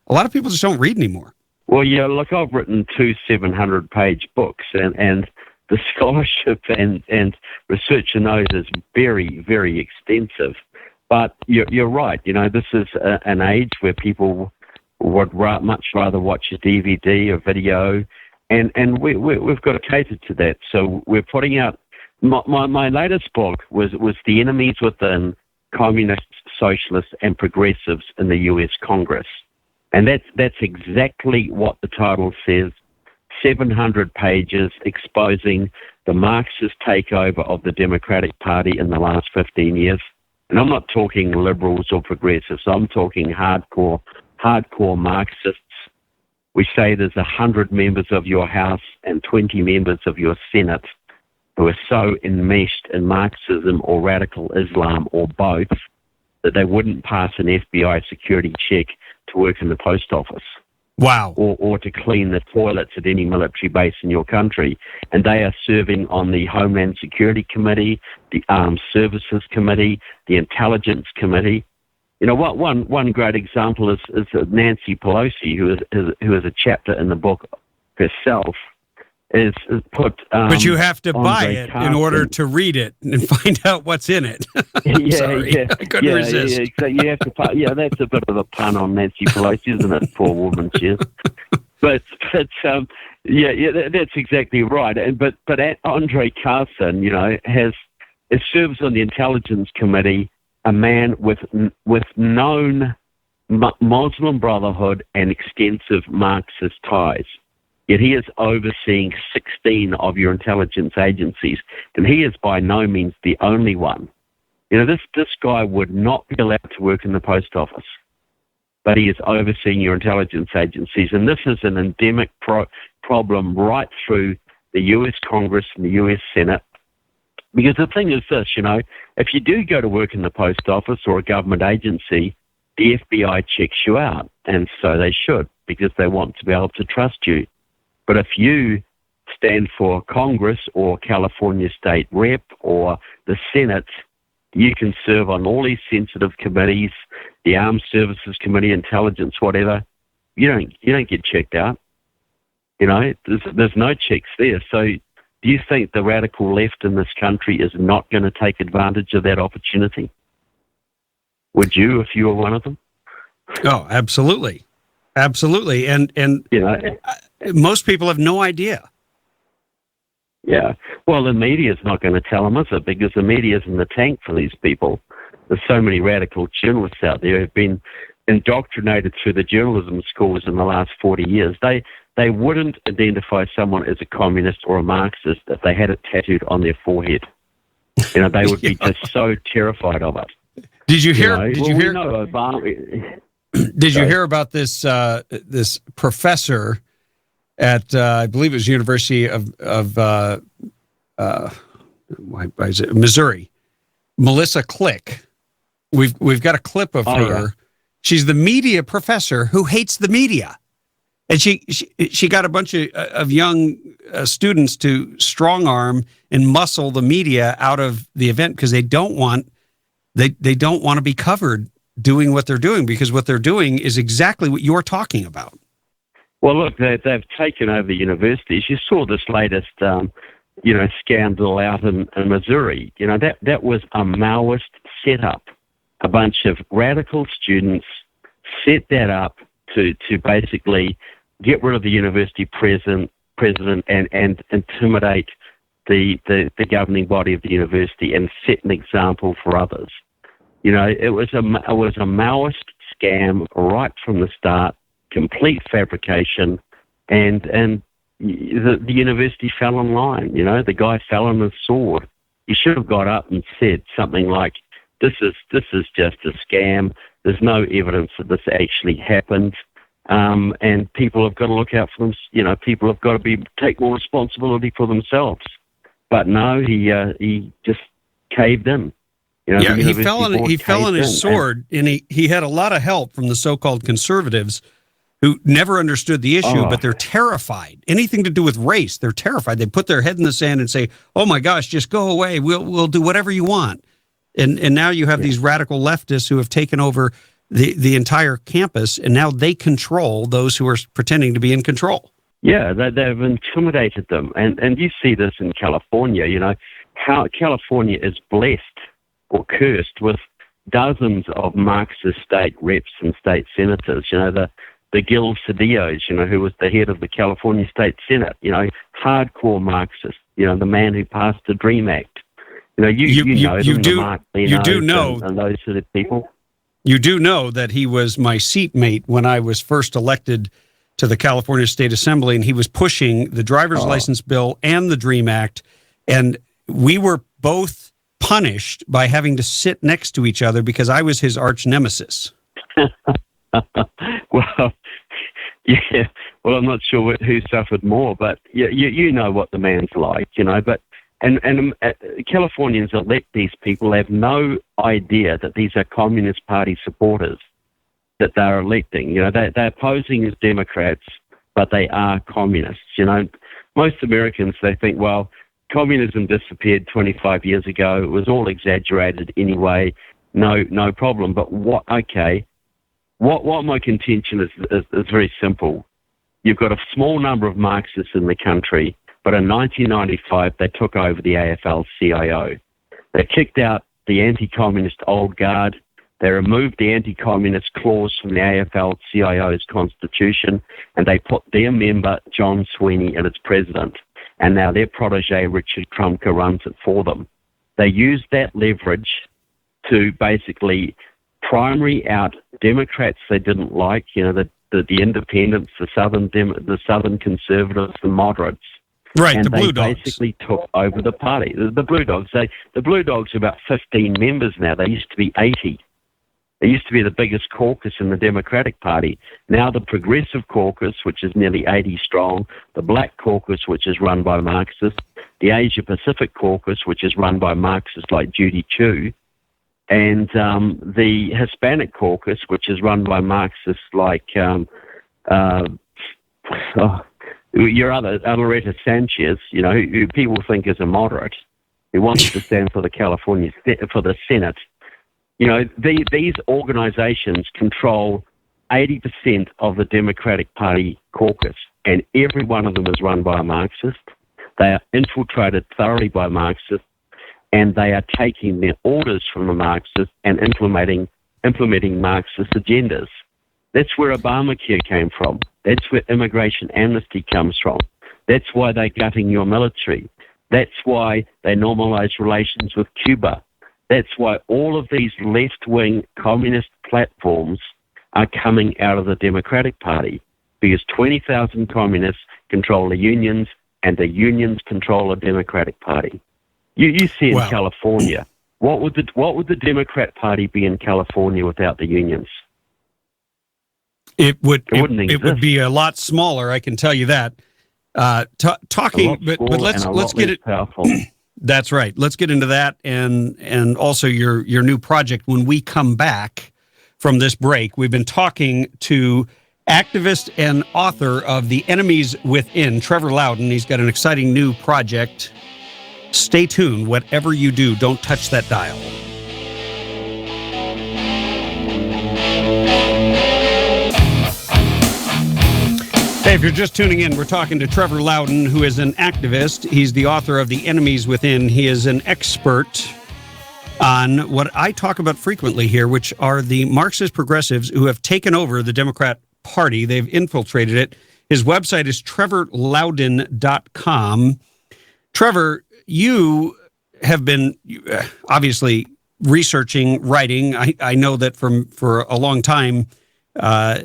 a lot of people just don't read anymore. Well, yeah, look, I've written 2 700-page books, and the scholarship and research in those is very, very extensive. But you're right. This is an age where people would much rather watch a DVD or video, and we've got to cater to that. So we're putting out my latest book was The Enemies Within: Communists, Socialists, and Progressives in the U.S. Congress. And that's exactly what the title says. 700 pages exposing the Marxist takeover of the Democratic Party in the last 15 years. And I'm not talking liberals or progressives. I'm talking hardcore Marxists. We say there's 100 members of your House and 20 members of your Senate who are so enmeshed in Marxism or radical Islam or both that they wouldn't pass an FBI security check to work in the post office. Wow. Or to clean the toilets at any military base in your country. And they are serving on the Homeland Security Committee, the Armed Services Committee, the Intelligence Committee. One great example is Nancy Pelosi, who is a chapter in the book herself, is put. But you have to buy it in order to read it and find out what's in it. Sorry, I couldn't resist. Yeah, so you have to. That's a bit of a pun on Nancy Pelosi, isn't it? Poor woman, she is. But that's exactly right. But Andre Carson, serves on the Intelligence Committee, a man with known Muslim Brotherhood and extensive Marxist ties. Yet he is overseeing 16 of your intelligence agencies, and he is by no means the only one. This guy would not be allowed to work in the post office, but he is overseeing your intelligence agencies, and this is an endemic problem right through the U.S. Congress and the U.S. Senate. Because the thing is this, if you do go to work in the post office or a government agency, the FBI checks you out, and so they should, because they want to be able to trust you. But if you stand for Congress or California State Rep or the Senate, you can serve on all these sensitive committees, the Armed Services Committee, Intelligence, whatever. You don't get checked out. There's no checks there. So do you think the radical left in this country is not going to take advantage of that opportunity? Would you, if you were one of them? Oh, absolutely. Absolutely. And most people have no idea. Yeah. Well, the media is not going to tell them, is it? Because the media is in the tank for these people. There's so many radical journalists out there who've been indoctrinated through the journalism schools in the last 40 years. They wouldn't identify someone as a communist or a Marxist if they had it tattooed on their forehead. They would be just so terrified of it. Did you hear? Did you hear about this this professor at I believe it was University of Missouri, Melissa Click? We've got a clip of her. Yeah. She's the media professor who hates the media, and she got a bunch of young students to strong arm and muscle the media out of the event because they don't want to be covered doing what they're doing, because what they're doing is exactly what you're talking about. Well, look, they've taken over universities. You saw this latest, scandal out in Missouri. That was a Maoist setup. A bunch of radical students set that up to basically get rid of the university president and intimidate the governing body of the university and set an example for others. It was a Maoist scam right from the start, complete fabrication, and the university fell in line. The guy fell on his sword. He should have got up and said something like, "This is just a scam. There's no evidence that this actually happened, and people have got to look out for them. People have got to take more responsibility for themselves." But no, he just caved in. He fell on his sword, and he had a lot of help from the so-called conservatives who never understood the issue, but they're terrified. Anything to do with race, they're terrified. They put their head in the sand and say, "Oh my gosh, just go away. We'll do whatever you want." And now you have these radical leftists who have taken over the entire campus, and now they control those who are pretending to be in control. Yeah, they've intimidated them. And you see this in California, how California is blessed or cursed with dozens of Marxist state reps and state senators. The Gil Cedillos, who was the head of the California State Senate, hardcore Marxist, the man who passed the DREAM Act. You do know and those sort of people. You do know that he was my seatmate when I was first elected to the California State Assembly, and he was pushing the driver's license bill and the DREAM Act, and we were both punished by having to sit next to each other because I was his arch nemesis. Well, I'm not sure who suffered more, but you know what the man's like, but and Californians elect these people. They have no idea that these are Communist Party supporters that they're electing. They're posing as Democrats, but they are communists. Most Americans, they think, well, communism disappeared 25 years ago. It was all exaggerated anyway. No problem. But what my contention is very simple. You've got a small number of Marxists in the country, but in 1995 they took over the AFL-CIO. They kicked out the anti-communist old guard. They removed the anti-communist clause from the AFL-CIO's constitution, and they put their member, John Sweeney, in as president. And now their protege, Richard Krumka, runs it for them. They used that leverage to basically primary out Democrats they didn't like, the independents, the Southern conservatives, the moderates. Right, and the Blue they Dogs. basically took over the party. The Blue Dogs, the Blue Dogs are about 15 members now. They used to be 80. They used to be the biggest caucus in the Democratic Party. Now the Progressive Caucus, which is nearly 80 strong, the Black Caucus, which is run by Marxists, the Asia Pacific Caucus, which is run by Marxists like Judy Chu, and the Hispanic Caucus, which is run by Marxists like your other Loretta Sanchez, who people think is a moderate, who wants to stand for the Senate. These organizations control 80% of the Democratic Party caucus, and every one of them is run by a Marxist. They are infiltrated thoroughly by Marxists, and they are taking their orders from the Marxists and implementing Marxist agendas. That's where Obamacare came from. That's where immigration amnesty comes from. That's why they're gutting your military. That's why they normalize relations with Cuba. That's why all of these left-wing communist platforms are coming out of the Democratic Party, because 20,000 communists control the unions, and the unions control the Democratic Party. You see in California, what would the Democrat Party be in California without the unions? It would be a lot smaller, I can tell you that. Talking, but let's get it. Powerful. That's right. Let's get into that and also your new project when we come back from this break. We've been talking to activist and author of The Enemies Within, Trevor Loudon. He's got an exciting new project. Stay tuned. Whatever you do, don't touch that dial. Hey, if you're just tuning in, we're talking to Trevor Loudon, who is an activist. He's the author of The Enemies Within. He is an expert on what I talk about frequently here, which are the Marxist progressives who have taken over the Democrat Party. They've infiltrated it. His website is trevorloudon.com. Trevor, you have been obviously researching, writing. I know that for a long time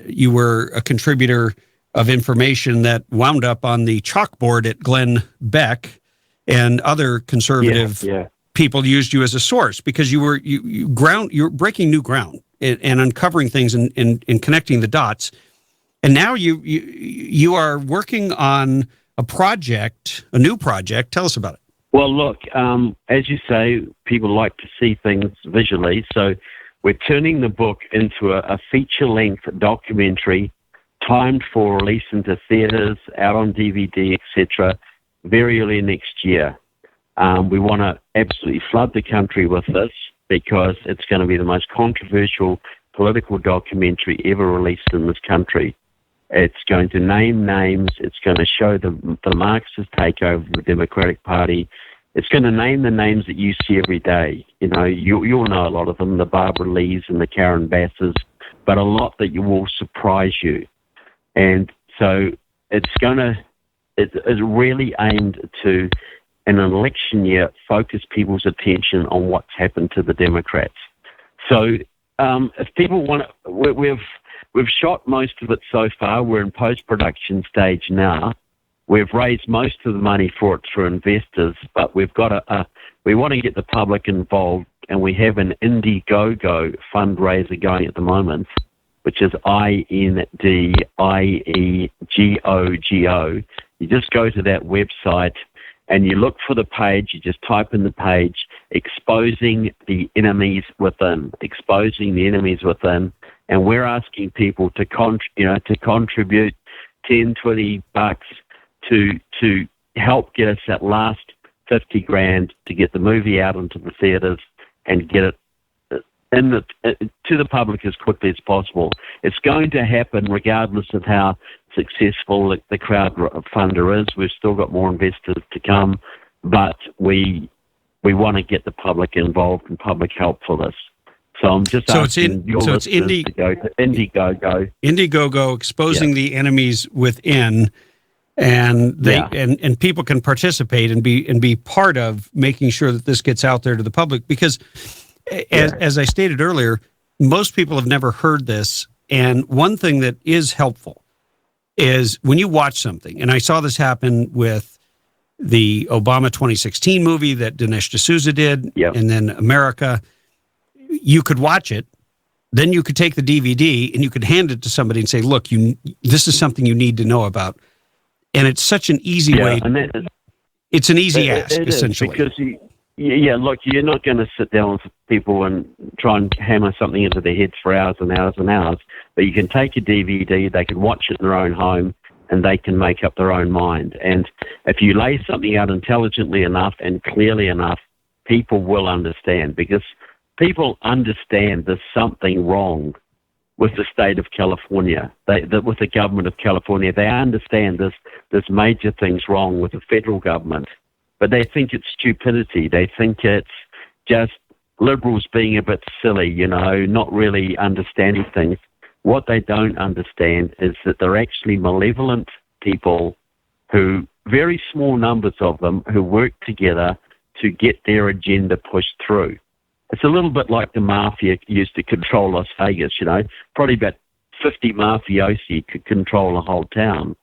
you were a contributor of information that wound up on the chalkboard at Glenn Beck, and other conservative people used you as a source because you're breaking new ground and uncovering things and connecting the dots. And now you are working on a new project. Tell us about it. Well, look, as you say, people like to see things visually, so we're turning the book into a feature-length documentary timed for release into theaters, out on DVD, etc., very early next year. We want to absolutely flood the country with this because it's going to be the most controversial political documentary ever released in this country. It's going to name names. It's going to show the Marxist takeover of the Democratic Party. It's going to name the names that you see every day. You'll know a lot of them, the Barbara Lees and the Karen Basses, but a lot that will surprise you. And so it's really aimed to, in an election year, focus people's attention on what's happened to the Democrats. So if people want to, we've shot most of it so far. We're in post-production stage now. We've raised most of the money for it through investors, but we've got we want to get the public involved, and we have an Indiegogo fundraiser going at the moment, which is INDIEGOGO. You just go to that website and you look for the page. You just type in the page, Exposing the Enemies Within, Exposing the Enemies Within. And we're asking people to contribute $10, $20 to help get us that last $50,000 to get the movie out into the theaters and get it to the public as quickly as possible. It's going to happen regardless of how successful the crowdfunder is. We've still got more investors to come, but we want to get the public involved and public help for this. So I'm just asking your listeners to go to Indiegogo. Indiegogo, Exposing the Enemies Within, and and people can participate and be part of making sure that this gets out there to the public because. As I stated earlier, most people have never heard this. And one thing that is helpful is when you watch something, and I saw this happen with the Obama 2016 movie that Dinesh D'Souza did, and then America, you could watch it, then you could take the DVD and you could hand it to somebody and say, look, this is something you need to know about. And it's such an easy way. It's an easy ask, essentially. Because look, you're not going to sit down with people and try and hammer something into their heads for hours and hours and hours. But you can take a DVD, they can watch it in their own home, and they can make up their own mind. And if you lay something out intelligently enough and clearly enough, people will understand, because people understand there's something wrong with the state of California, with the government of California. They understand there's major things wrong with the federal government, but they think it's stupidity. They think it's just liberals being a bit silly, not really understanding things. What they don't understand is that they're actually malevolent people who, very small numbers of them, who work together to get their agenda pushed through. It's a little bit like the mafia used to control Las Vegas, Probably about 50 mafiosi could control a whole town.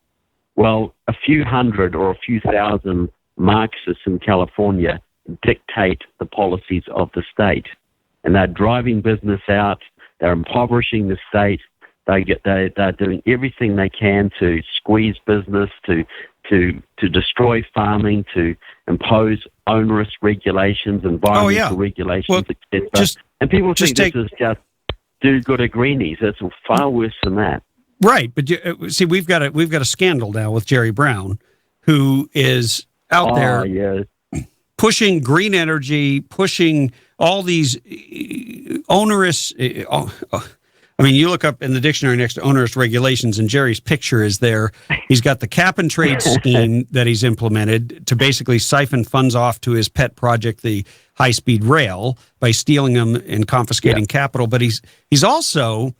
Well, a few hundred or a few thousand Marxists in California dictate the policies of the state. And they're driving business out. They're impoverishing the state. They're doing everything they can to squeeze business, to destroy farming, to impose onerous regulations, environmental regulations, etc. And people think this is just do-gooder greenies. It's far worse than that. Right, but see, we've got a scandal now with Jerry Brown, who is out there pushing green energy, pushing all these onerous. You look up in the dictionary next to onerous regulations, and Jerry's picture is there. He's got the cap and trade scheme that he's implemented to basically siphon funds off to his pet project, the high-speed rail, by stealing them and confiscating capital. But he's also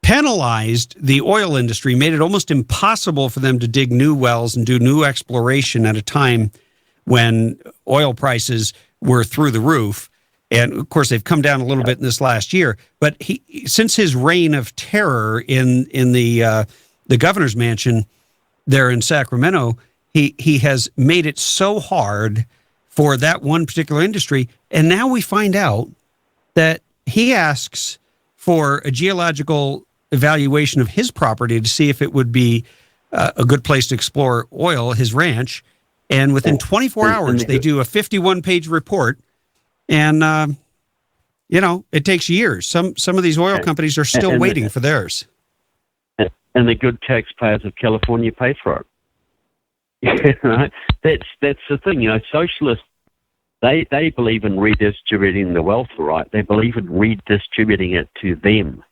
penalized the oil industry, made it almost impossible for them to dig new wells and do new exploration at a time when oil prices were through the roof. And, of course, they've come down a little bit in this last year. But since his reign of terror in the governor's mansion there in Sacramento, he has made it so hard for that one particular industry. And now we find out that he asks for a geological evaluation of his property to see if it would be a good place to explore oil, his ranch. And within 24 hours, they do a 51-page report. And, it takes years. Some of these oil companies are still waiting for theirs. And the good taxpayers of California pay for it. That's the thing. Socialists, they believe in redistributing the wealth, right? They believe in redistributing it to them.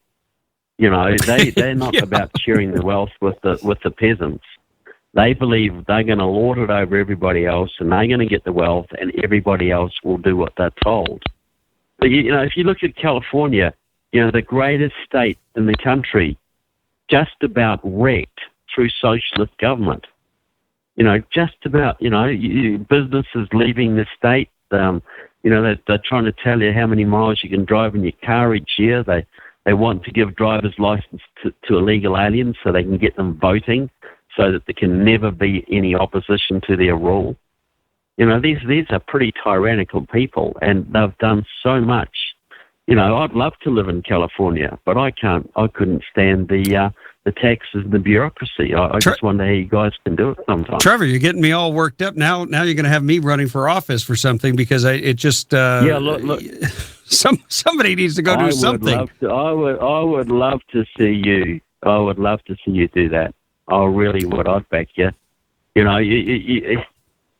They're not about sharing the wealth with the peasants. They believe they're going to lord it over everybody else, and they're going to get the wealth, and everybody else will do what they're told. But, if you look at California, the greatest state in the country, just about wrecked through socialist government. Just about, businesses leaving the state. They're trying to tell you how many miles you can drive in your car each year. They want to give driver's license to illegal aliens so they can get them voting, so that there can never be any opposition to their rule. These are pretty tyrannical people, and they've done so much. I'd love to live in California, but I couldn't stand the taxes and the bureaucracy. I just wonder how you guys can do it sometimes. Trevor, you're getting me all worked up. Now you're going to have me running for office for something, because look. Somebody needs to go do something. I would love to see you. I would love to see you do that. I really would. I'd back you.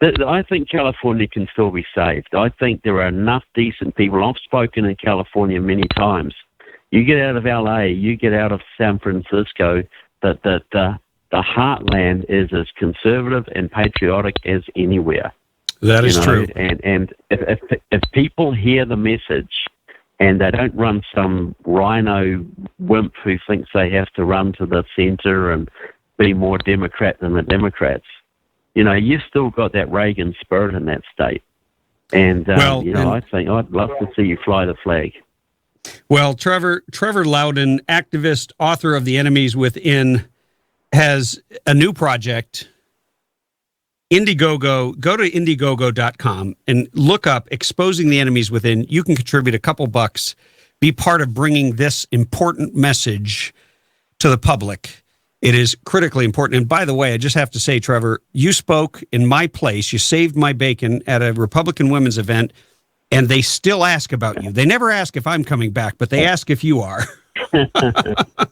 I think California can still be saved. I think there are enough decent people. I've spoken in California many times. You get out of LA, you get out of San Francisco, that the heartland is as conservative and patriotic as anywhere. That is true. And if people hear the message and they don't run some rhino wimp who thinks they have to run to the center and be more Democrat than the Democrats, you've still got that Reagan spirit in that state. And, I think I'd love to see you fly the flag. Well, Trevor Loudon, activist, author of The Enemies Within, has a new project, Indiegogo. Go to Indiegogo.com and look up Exposing the Enemies Within. You can contribute a couple bucks, be part of bringing this important message to the public. It is critically important. And by the way, I just have to say, Trevor, you spoke in my place. You saved my bacon at a Republican women's event, and they still ask about you. They never ask if I'm coming back, but they ask if you are.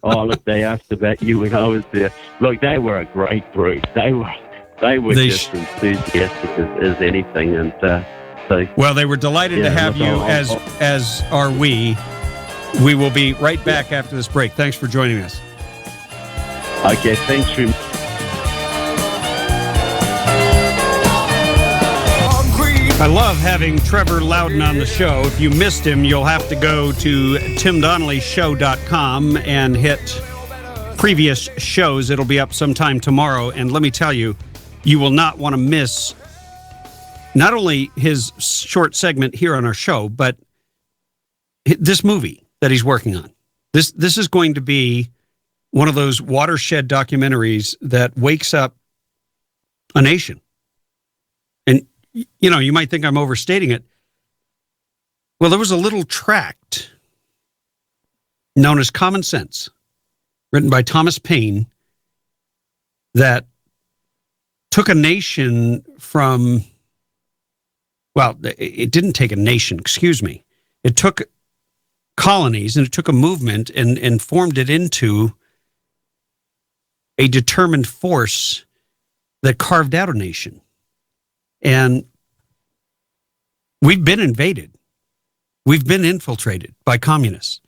Oh, look, they asked about you when I was there. Look, they were a great group. They were just enthusiastic as anything. And well, they were delighted to have you, as are we. We will be right back after this break. Thanks for joining us. Okay, thanks for... I love having Trevor Loudon on the show. If you missed him, you'll have to go to timdonnellyshow.com and hit previous shows. It'll be up sometime tomorrow. And let me tell you, you will not want to miss not only his short segment here on our show, but this movie that he's working on. This is going to be one of those watershed documentaries that wakes up a nation. And you know, you might think I'm overstating it. Well, there was a little tract known as Common Sense, written by Thomas Paine, that took a nation from, well, it didn't take a nation, excuse me. It took colonies and it took a movement and formed it into a determined force that carved out a nation. And we've been invaded. We've been infiltrated by communists.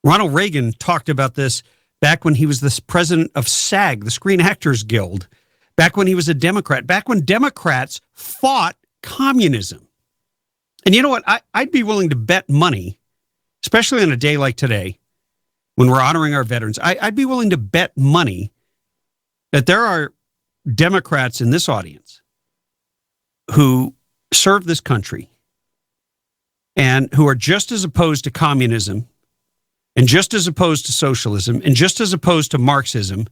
Ronald Reagan talked about this back when he was the president of SAG, the Screen Actors Guild, back when he was a Democrat, back when Democrats fought communism. And you know what? I'd be willing to bet money, especially on a day like today, when we're honoring our veterans, I'd be willing to bet money that there are Democrats in this audience who serve this country and who are just as opposed to communism and just as opposed to socialism and just as opposed to Marxism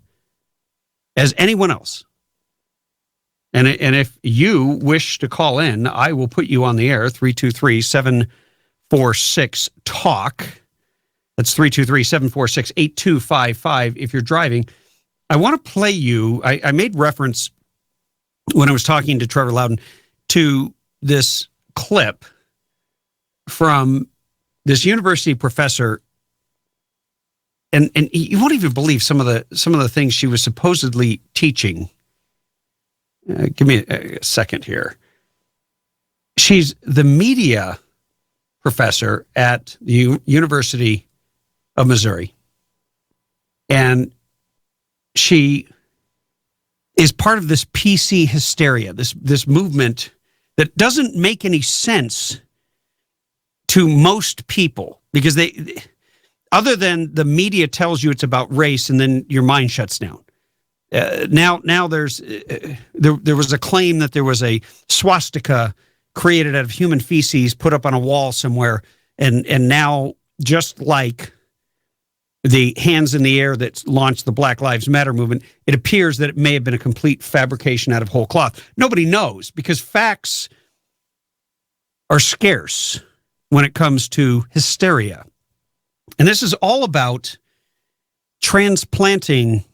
as anyone else. And if you wish to call in, I will put you on the air, 323-746-TALK. That's 323-746-8255 if you're driving. I want to play you, I made reference when I was talking to Trevor Loudon to this clip from this university professor, and you won't even believe some of the things she was supposedly teaching. Give me a second here. She's the media professor at the University of Missouri, and she is part of this PC hysteria, this movement that doesn't make any sense to most people, because they, other than the media tells you it's about race, and then your mind shuts down. Now there's there was a claim that there was a swastika created out of human feces put up on a wall somewhere, and now, just like the hands in the air that launched the Black Lives Matter movement, it appears that it may have been a complete fabrication out of whole cloth. Nobody knows, because facts are scarce when it comes to hysteria. And this is all about transplanting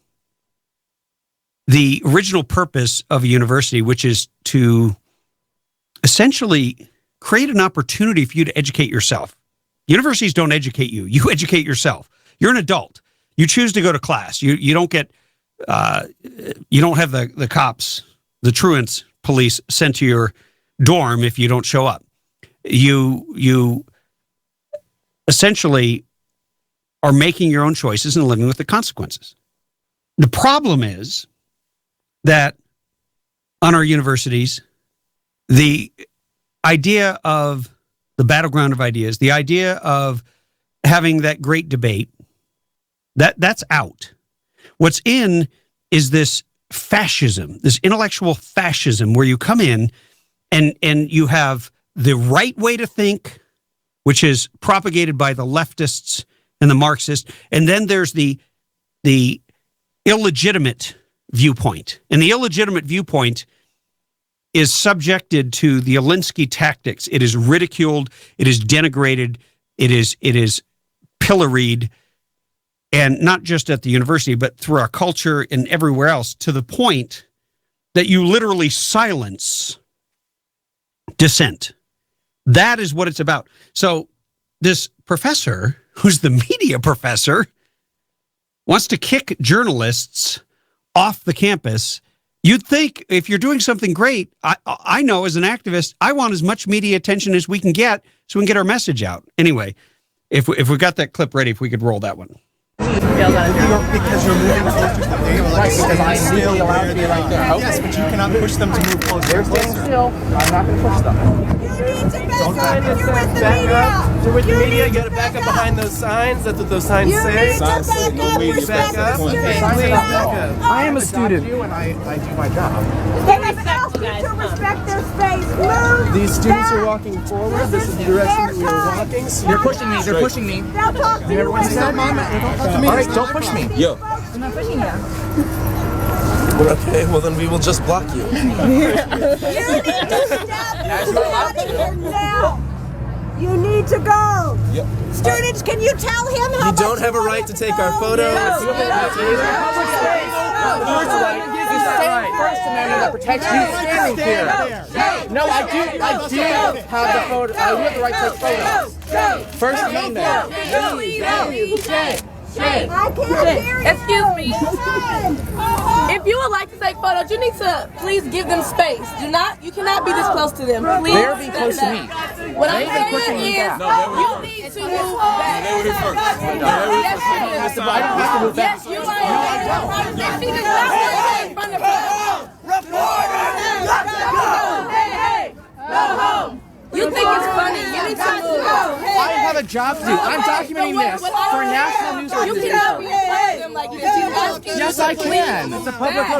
the original purpose of a university, which is to essentially create an opportunity for you to educate yourself. Universities don't educate you. You educate yourself. You're an adult. You choose to go to class. You don't get, you don't have the cops, the truants police sent to your dorm if you don't show up. You essentially are making your own choices and living with the consequences. The problem is that on our universities, the idea of the battleground of ideas, the idea of having that great debate, that's out. What's in is this fascism, this intellectual fascism, where you come in and you have the right way to think which is propagated by the leftists and the Marxists. And then there's the illegitimate viewpoint. And the illegitimate viewpoint is subjected to the Alinsky tactics. It is ridiculed, it is denigrated, it is pilloried, and not just at the university, but through our culture and everywhere else, to the point that you literally silence dissent. That is what it's about. So this professor, who's the media professor, wants to kick journalists off the campus. You'd think if you're doing something great, I know as an activist, I want as much media attention as we can get so we can get our message out. Anyway, if we got that clip ready, if we could roll that one. Because you're moving closer to them. Right, because I'm still allowed to be right there. Okay. Yes, but you cannot push them to move closer. They're staying still. I'm not going to push them. Don't back up. You're with the media. You got to back up behind those signs. That's what those signs say. Signs say no media. Back up. Okay, please back up. I am a student. And I do my job. They have asked you to respect their space. Move. These students are walking forward. This is the direction that we are walking. So you're pushing me. They're pushing me. They'll talk to you. Everyone said, Mom, all right, don't push me. Yo. I'm not pushing you. Okay, well then we will just block you. You need to step out of here now. You need to go. Yep. Students, can you tell him how You don't have a right to take our photos. First Amendment that protects you standing here. No, I do have the photo. I do have the right to take photos. First Amendment. I can't hear you. Excuse me. If you would like to take photos, you need to please give them space. You cannot be this close to them. Please. They're being close to me. What I'm saying is, you need to move back. They were here first. Yes, you are. She does not want to stay in front of her. Hey, go home. You think it's funny? You need to move. I have a job to do. I'm documenting this for a national news You organization. cannot be in front of them like this. Yes, I can.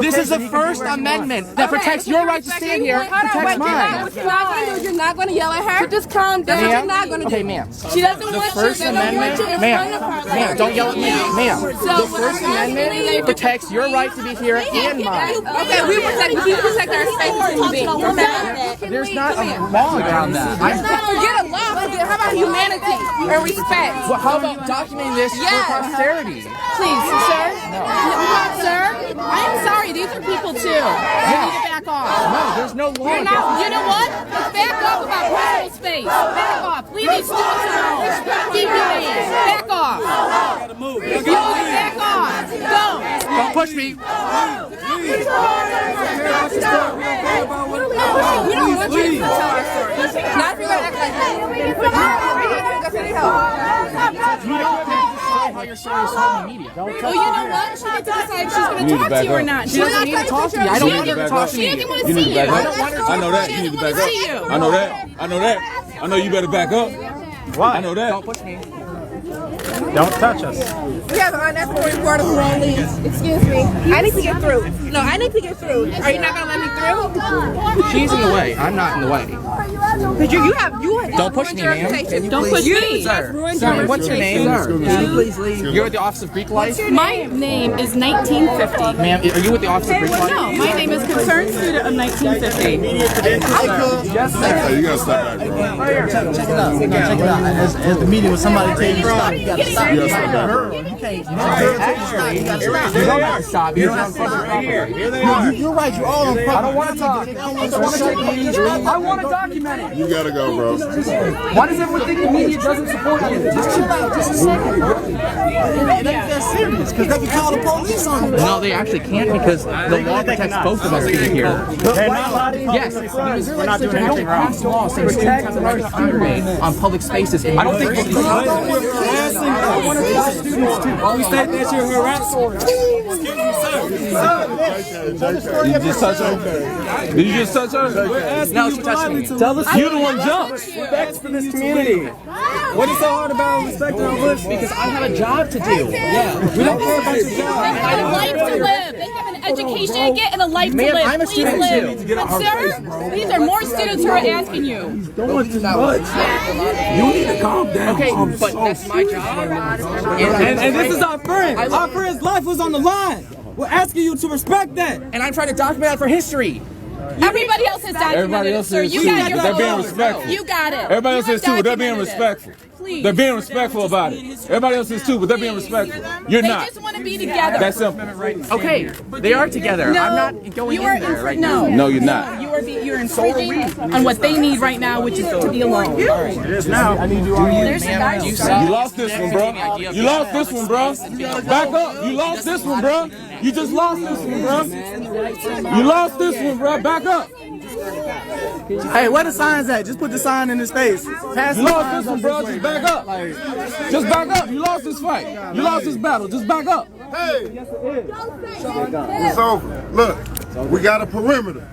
This is the First Amendment that protects your right to stand here, protects mine. What you're not going to do is you're not going to yell at her. So just calm down. You're not going to do. Okay, ma'am. She doesn't want you. First Amendment, ma'am, don't yell at me, ma'am. The First Amendment protects your right to be here and mine. Okay, we protect our space. There's not a law around that. Forget a law. How about humanity and respect? Well, how about documenting this for posterity? Please, sir. No. Sir, I'm sorry. These are people too. You need to back off. No, there's no law. You know what? Back off about personal space. Back off. Leave these students alone. Keep your hands. Back off. You back off. Go. Don't push me. We don't want you to tell our story. Not if you're going to act like that. How your story is told in the media. Well, you know what? She gets to decide if she's going to talk to you or not. She doesn't need to talk to me. I don't want her to talk to me. She doesn't want to see you. I know that. You need to back up. I know that. I know you better back up. Why? I know that. Don't push me. Don't touch us. We have an unnecessary report of parolees. Excuse me. I need to get through. No, I need to get through. Are you not going to let me through? She's in the way. I'm not in the way. But you have Don't push me, ma'am. Don't push me. Sir, what's your name? Please leave. You're with the Office of Greek Life? My name is 1950. Ma'am, are you with the Office of Greek Life? No, my name is Concerned Student of 1950. Yes, sir. You gotta step back, bro. Check it out. Check it out. As the media, when somebody tells you to stop, you gotta stop. You gotta step back, bro. You can't. You don't have to stop. You're on public property. You're right. You're all on public. I don't want to talk. I want to document it. You gotta go, bro. Why does everyone think the media doesn't support you? Just chill out just a second. It ain't that serious, because they can call the police on you. No, they actually can't, because the law protects both of us being here. They're not allowed to Yes, we're not doing anything wrong. Law saying students have the right to congregate on public spaces. I don't think one of our students too. We said that you're harassing. Excuse me, sir. You just touch her? Did you just touch her? We're asking you politely to tell us. You the one jumped. Respect for this community. What is so hard about respecting our bush? Because I have a job to do. Yeah. We don't care about your job. They have a life to live. They have an education to get and a life to live. I'm a Please student live. too. But sir, these are more students who are asking you. Don't too much. You need to calm down. Okay, but that's my job. And this is our friend. Our friend's life was on the line. We're asking you to respect that. And I'm trying to document that for history. Everybody else has documented Everybody else it, sir. is You too. got your They're being own. respectful. You got it. Everybody else You is too. They're being documented it. respectful. Please. They're being respectful about it. Everybody else is too, but they're being respectful. You're They not. just want to be together. That's simple. Okay, they are together. No, I'm not going you are in there right no. now. No, you're not. You're infringing on what they need right now, which is to be alone. There's now. There's some guys. You lost this one, bro. You lost this one, bro. Back up. You lost this one, bro. You just lost this one, bro. You lost this one, bro. Back up. Hey, where the signs at? Just put the sign in his face. Pass You lost this one, bro. Just back up. Just back up. You lost this fight. You lost this battle. Just back up. Hey, it's over. Look, we got a perimeter.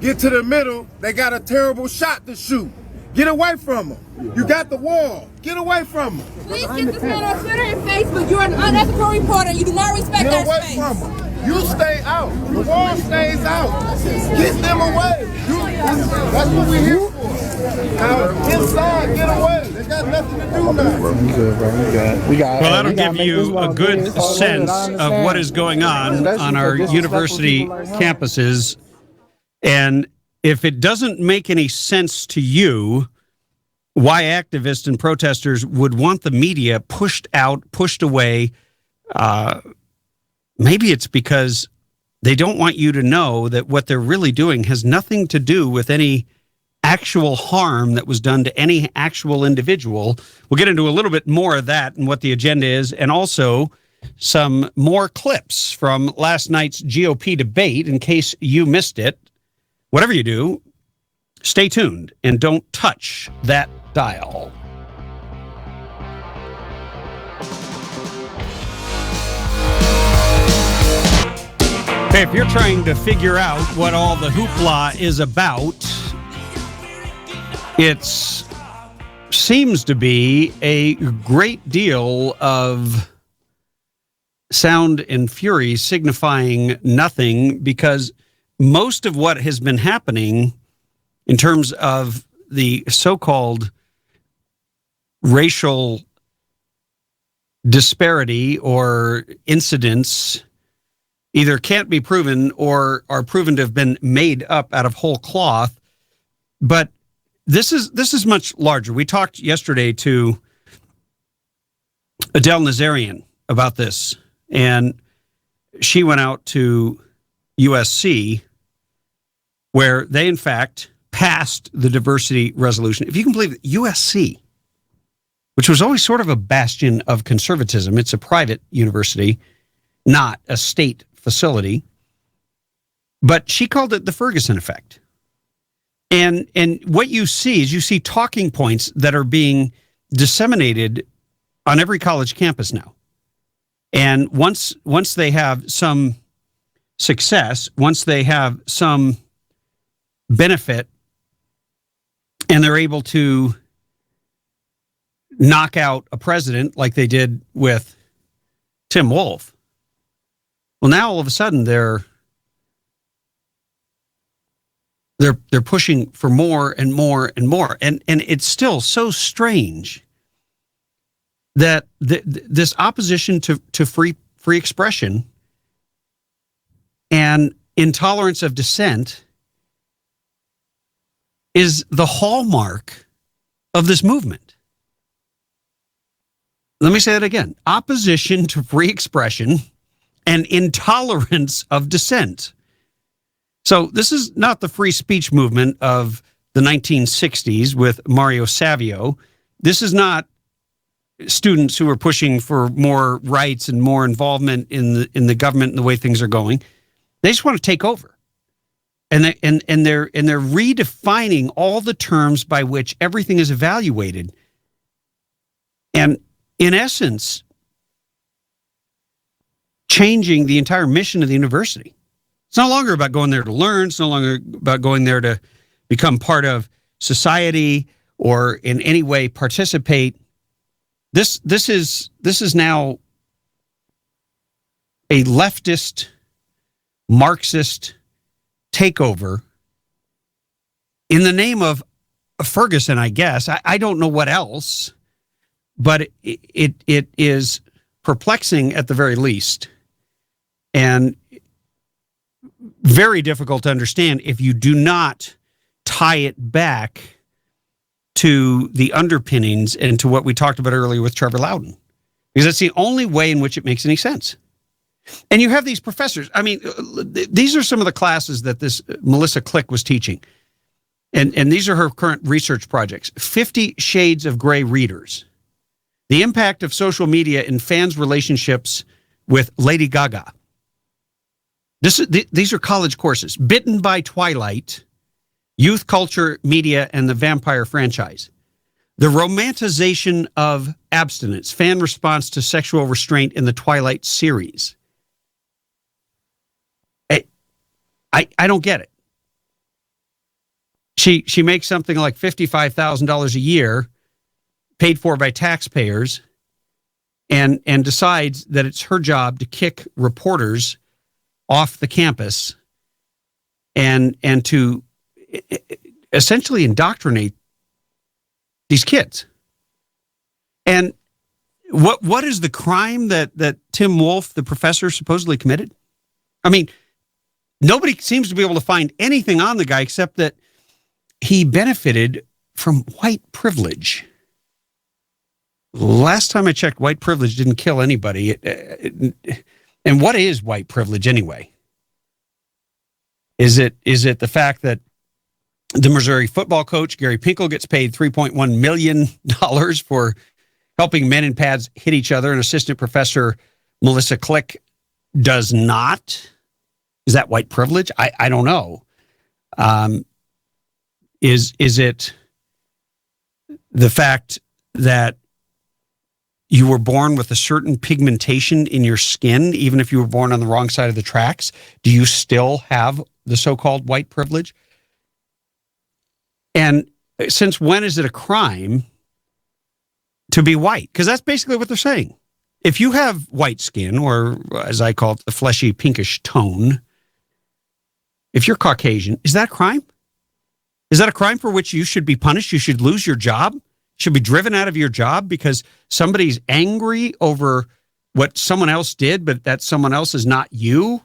Get to the middle. They got a terrible shot to shoot. Get away from them. You got the wall. Get away from them. Please get this man on Twitter and Facebook. You're an unethical reporter. You do not respect Get our away space. from them. You stay out. The wall stays out. Get them away. That's what we're here for. Now, inside, get away. They got nothing to do now. Well, that'll give you a good sense of what is going on our university campuses. And if it doesn't make any sense to you why activists and protesters would want the media pushed out, pushed away, maybe it's because they don't want you to know that what they're really doing has nothing to do with any actual harm that was done to any actual individual. We'll get into a little bit more of that and what the agenda is, and also some more clips from last night's GOP debate in case you missed it. Whatever you do, stay tuned and don't touch that dial. Hey, if you're trying to figure out what all the hoopla is about, it seems to be a great deal of sound and fury signifying nothing, because most of what has been happening in terms of the so-called racial disparity or incidents either can't be proven or are proven to have been made up out of whole cloth. But this is much larger. We talked yesterday to Adele Nazarian about this, and she went out to USC, where they, in fact, passed the diversity resolution. If you can believe it, USC, which was always sort of a bastion of conservatism. It's a private university, not a state facility. But she called it the Ferguson effect. And what you see is you see talking points that are being disseminated on every college campus now. And once they have some success, once they have some benefit, and they're able to knock out a president like they did with Tim Wolf, well, now all of a sudden they're pushing for more and more and more, and it's still so strange that this opposition to free expression and intolerance of dissent is the hallmark of this movement. Let me say that again. Opposition to free expression and intolerance of dissent. So this is not the free speech movement of the 1960s with Mario Savio. This is not students who are pushing for more rights and more involvement in the government and the way things are going. They just want to take over. And they're redefining all the terms by which everything is evaluated. And in essence, changing the entire mission of the university. It's no longer about going there to learn. It's no longer about going there to become part of society or in any way participate. This is now a leftist, Marxist takeover in the name of Ferguson, I guess. I don't know what else, but it is perplexing at the very least, and very difficult to understand if you do not tie it back to the underpinnings and to what we talked about earlier with Trevor Loudon, because that's the only way in which it makes any sense. And you have these professors. I mean, these are some of the classes that this Melissa Click was teaching. And these are her current research projects. 50 Shades of Grey readers. The impact of social media in fans' relationships with Lady Gaga. These are college courses. Bitten by Twilight, Youth Culture, Media, and the Vampire Franchise. The romanticization of abstinence. Fan response to sexual restraint in the Twilight series. I don't get it. She makes something like $55,000 a year, paid for by taxpayers, and decides that it's her job to kick reporters off the campus and to essentially indoctrinate these kids. And what is the crime that Tim Wolf, the professor, supposedly committed? I mean, nobody seems to be able to find anything on the guy except that he benefited from white privilege. Last time I checked, white privilege didn't kill anybody. And what is white privilege anyway? Is it the fact that the Missouri football coach, Gary Pinkel, gets paid $3.1 million for helping men in pads hit each other, and assistant professor Melissa Click does not? Is that white privilege? I don't know. Is it the fact that you were born with a certain pigmentation in your skin, even if you were born on the wrong side of the tracks? Do you still have the so-called white privilege? And since when is it a crime to be white? Because that's basically what they're saying. If you have white skin, or as I call it, the fleshy pinkish tone, if you're Caucasian, is that a crime? Is that a crime for which you should be punished? You should lose your job? Should be driven out of your job because somebody's angry over what someone else did, but that someone else is not you?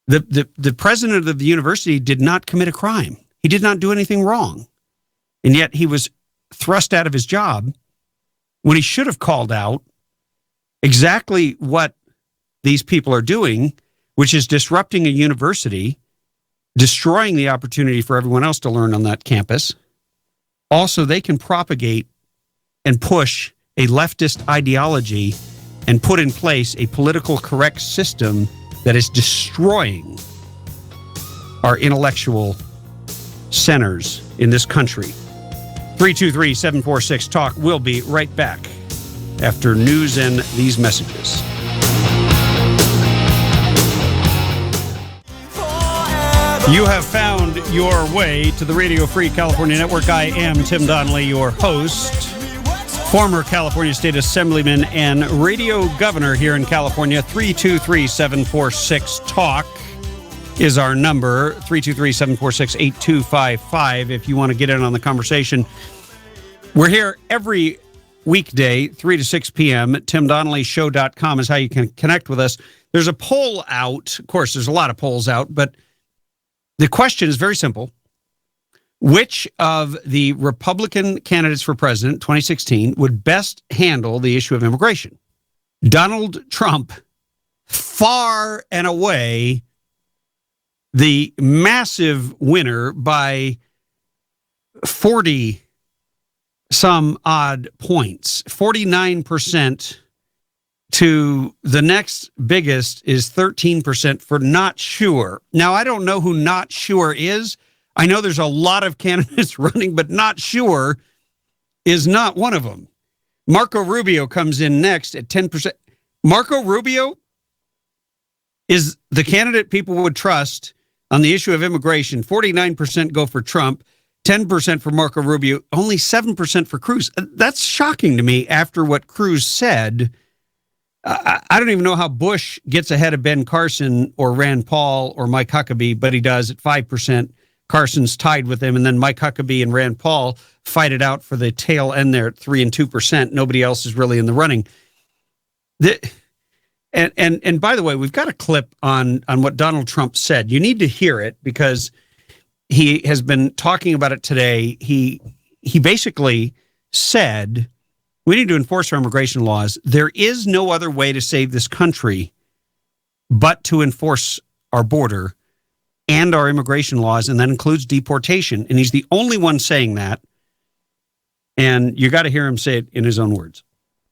The president of the university did not commit a crime. He did not do anything wrong. And yet he was thrust out of his job when he should have called out exactly what these people are doing, which is disrupting a university, destroying the opportunity for everyone else to learn on that campus. Also, they can propagate and push a leftist ideology and put in place a political correct system that is destroying our intellectual centers in this country. 323-746-TALK. We'll be right back after news and these messages. You have found your way to the Radio Free California Network. I am Tim Donnelly, your host, former California State Assemblyman and radio governor here in California. 323-746-TALK is our number, 323-746-8255 if you want to get in on the conversation. We're here every weekday, 3 to 6 p.m. TimDonnellyShow.com is how you can connect with us. There's a poll out. Of course, there's a lot of polls out, but the question is very simple. Which of the Republican candidates for president, 2016, would best handle the issue of immigration? Donald Trump, far and away, the massive winner by 40 some odd points, 49%. To the next biggest is 13% for not sure. Now, I don't know who not sure is. I know there's a lot of candidates running, but not sure is not one of them. Marco Rubio comes in next at 10%. Marco Rubio is the candidate people would trust on the issue of immigration. 49% go for Trump, 10% for Marco Rubio, only 7% for Cruz. That's shocking to me after what Cruz said. I don't even know how Bush gets ahead of Ben Carson or Rand Paul or Mike Huckabee, but he does at 5%. Carson's tied with him, and then Mike Huckabee and Rand Paul fight it out for the tail end there at 3% and 2%. Nobody else is really in the running. And by the way, we've got a clip on what Donald Trump said. You need to hear it because he has been talking about it today. He basically said, we need to enforce our immigration laws. There is no other way to save this country but to enforce our border and our immigration laws, and that includes deportation. And he's the only one saying that. And you got to hear him say it in his own words.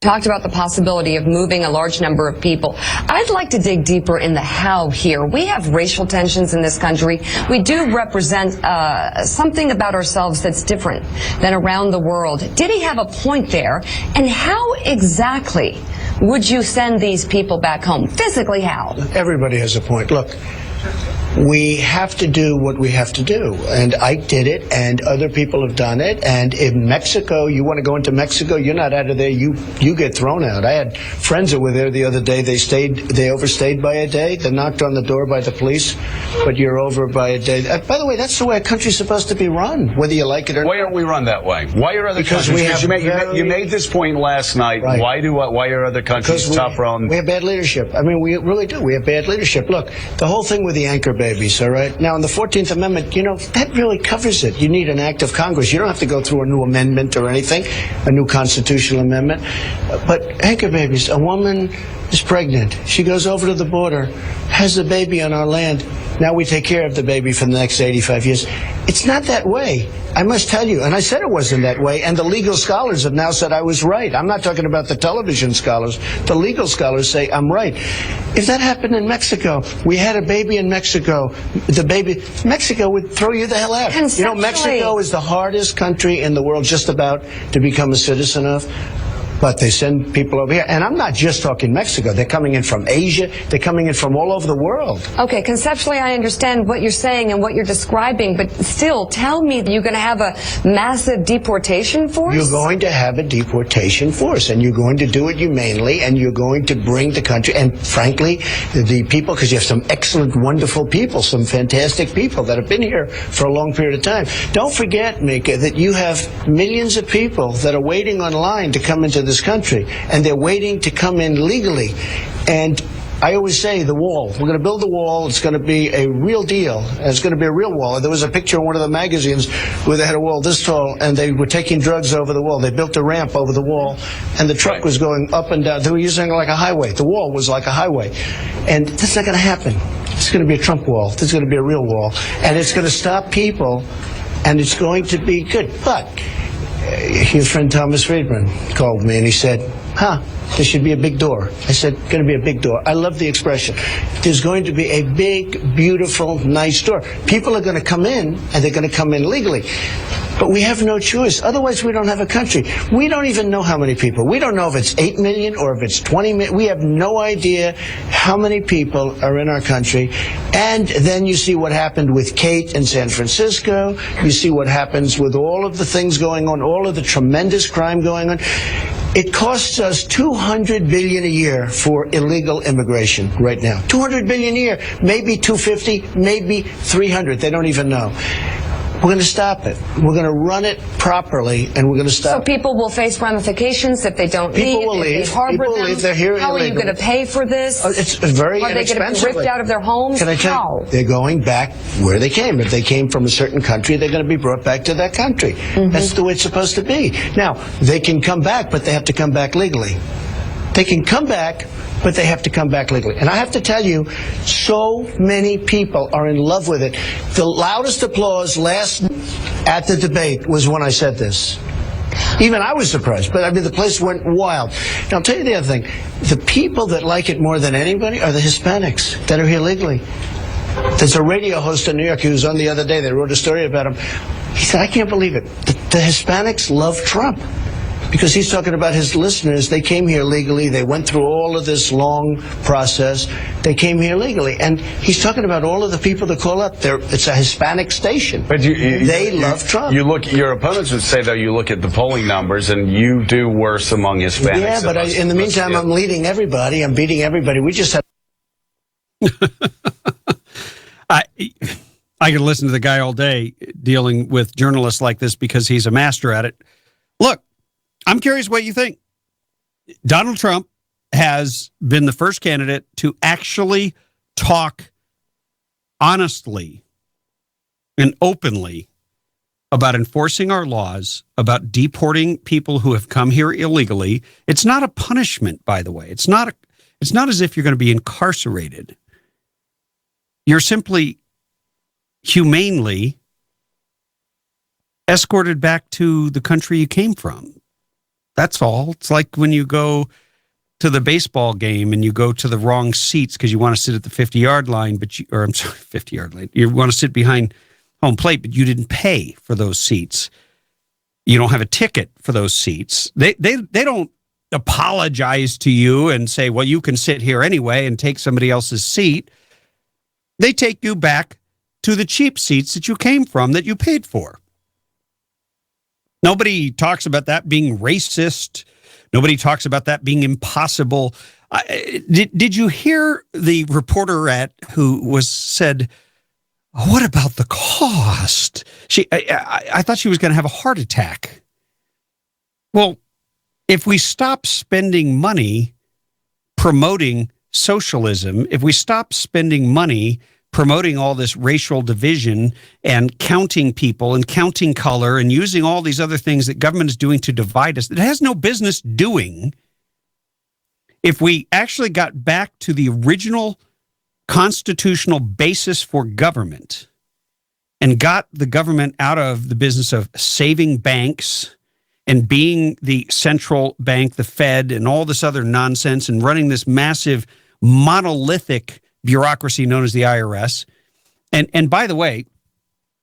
Talked about the possibility of moving a large number of people. I'd like to dig deeper in the how here. We have racial tensions in this country. We do represent something about ourselves that's different than around the world. Did he have a point there? And how exactly would you send these people back home? Physically, how? Everybody has a point. Look, we have to do what we have to do. And Ike did it, and other people have done it. And in Mexico, you want to go into Mexico, you're not out of there, you get thrown out. I had friends that were there the other day. They overstayed by a day. They're knocked on the door by the police, but you're over by a day. By the way, that's the way a country's supposed to be run, whether you like it or not. Why aren't we run that way? Why are other because countries? You made this point last night. Right. Why are other countries tough run? We have bad leadership. I mean, we really do. We have bad leadership. Look, the whole thing with the anchor babies, all right? Now, in the 14th Amendment, you know, that really covers it. You need an act of Congress. You don't have to go through a new amendment or anything, a new constitutional amendment. But anchor babies, a woman is pregnant. She goes over to the border, has the baby on our land. Now we take care of the baby for the next 85 years. It's not that way. I must tell you, and I said it wasn't that way, and the legal scholars have now said I was right. I'm not talking about the television scholars. The legal scholars say I'm right. If that happened in Mexico, we had a baby in Mexico, Mexico would throw you the hell out. You know, Mexico is the hardest country in the world just about to become a citizen of. But they send people over here. And I'm not just talking Mexico. They're coming in from Asia. They're coming in from all over the world. Okay, conceptually, I understand what you're saying and what you're describing, but still, tell me that you're going to have a massive deportation force? You're going to have a deportation force, and you're going to do it humanely, and you're going to bring the country, and frankly, the people, because you have some excellent, wonderful people, some fantastic people that have been here for a long period of time. Don't forget, Mika, that you have millions of people that are waiting online to come into this country, and they're waiting to come in legally. And I always say the wall. We're going to build the wall. It's going to be a real deal. And it's going to be a real wall. There was a picture in one of the magazines where they had a wall this tall, and they were taking drugs over the wall. They built a ramp over the wall, and the truck was going up and down. They were using it like a highway. The wall was like a highway. And that's not going to happen. It's going to be a Trump wall. This is going to be a real wall. And it's going to stop people, and it's going to be good. But your friend Thomas Friedman called me and he said, there should be a big door. I said, going to be a big door. I love the expression. There's going to be a big, beautiful, nice door. People are going to come in, and they're going to come in legally. But we have no choice. Otherwise, we don't have a country. We don't even know how many people. We don't know if it's 8 million or if it's 20 million. We have no idea how many people are in our country. And then you see what happened with Kate in San Francisco. You see what happens with all of the things going on, all of the tremendous crime going on. It costs us $200 billion a year for illegal immigration right now. $200 billion a year. Maybe 250, maybe 300. They don't even know. We're going to stop it. We're going to run it properly, and we're going to stop. So people will face ramifications if they don't leave. People will leave. People will leave. They're here How illegal. are you going to pay for this? It's very inexpensive. Are they going to be ripped out of their homes? Can I tell you? They're going back where they came. If they came from a certain country, they're going to be brought back to that country. That's the way it's supposed to be. Now, they can come back, but they have to come back legally. They can come back, but they have to come back legally. And I have to tell you, so many people are in love with it. The loudest applause last at the debate was when I said this. Even I was surprised, but I mean, the place went wild. Now, I'll tell you the other thing. The people that like it more than anybody are the Hispanics that are here legally. There's a radio host in New York who was on the other day. They wrote a story about him. He said, I can't believe it. The Hispanics love Trump. Because he's talking about his listeners. They came here legally. They went through all of this long process. They came here legally. And he's talking about all of the people that call up. It's a Hispanic station. But they love Trump. Your opponents would say, though, you look at the polling numbers and you do worse among Hispanics. Yeah, but in the meantime, I'm leading everybody. I'm beating everybody. We just have... I could listen to the guy all day dealing with journalists like this because he's a master at it. Look, I'm curious what you think. Donald Trump has been the first candidate to actually talk honestly and openly about enforcing our laws, about deporting people who have come here illegally. It's not a punishment, by the way. It's not as if you're going to be incarcerated. You're simply humanely escorted back to the country you came from. That's all. It's like when you go to the baseball game and you go to the wrong seats because you want to sit at the 50-yard line, 50-yard line. You want to sit behind home plate, but you didn't pay for those seats. You don't have a ticket for those seats. They don't apologize to you and say, well, you can sit here anyway and take somebody else's seat. They take you back to the cheap seats that you came from, that you paid for. Nobody talks about that being racist. Nobody talks about that being impossible. Did you hear the reporter who said, what about the cost? I thought she was going to have a heart attack. Well, if we stop spending money promoting socialism, if we stop spending money promoting all this racial division and counting people and counting color and using all these other things that government is doing to divide us, that it has no business doing, if we actually got back to the original constitutional basis for government and got the government out of the business of saving banks and being the central bank, the Fed, and all this other nonsense and running this massive monolithic bureaucracy known as the IRS. And by the way,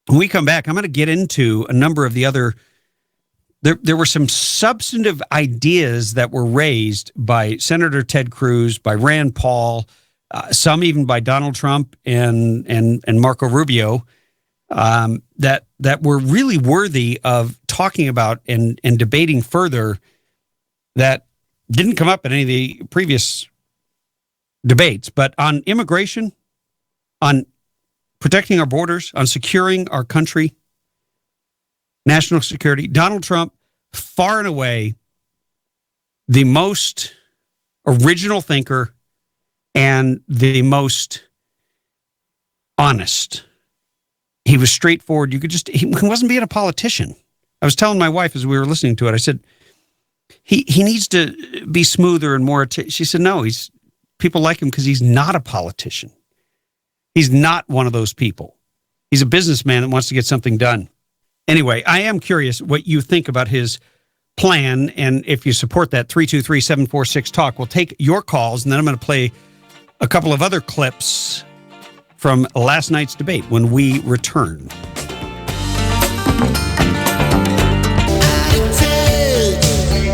when we come back, I'm going to get into a number of the other... There were some substantive ideas that were raised by Senator Ted Cruz, by Rand Paul, some even by Donald Trump and Marco Rubio, that were really worthy of talking about and debating further, that didn't come up in any of the previous debates. But on immigration, on protecting our borders, on securing our country, national security, Donald Trump, far and away the most original thinker and the most honest. He was straightforward. He wasn't being a politician. I was telling my wife as we were listening to it, I said, he needs to be smoother and more. She said, no, people like him because he's not a politician. He's not one of those people. He's a businessman that wants to get something done. Anyway, I am curious what you think about his plan, and if you support that, 323-746-TALK. We'll take your calls, and then I'm going to play a couple of other clips from last night's debate when we return.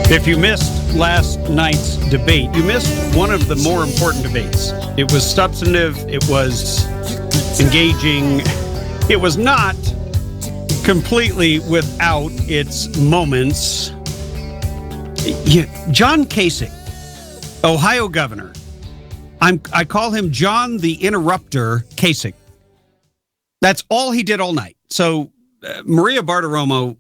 If you missed last night's debate, you missed one of the more important debates. It was substantive, it was engaging, it was not completely without its moments. John Kasich, Ohio governor, I call him John the Interrupter Kasich. That's all he did all night. So Maria Bartiromo,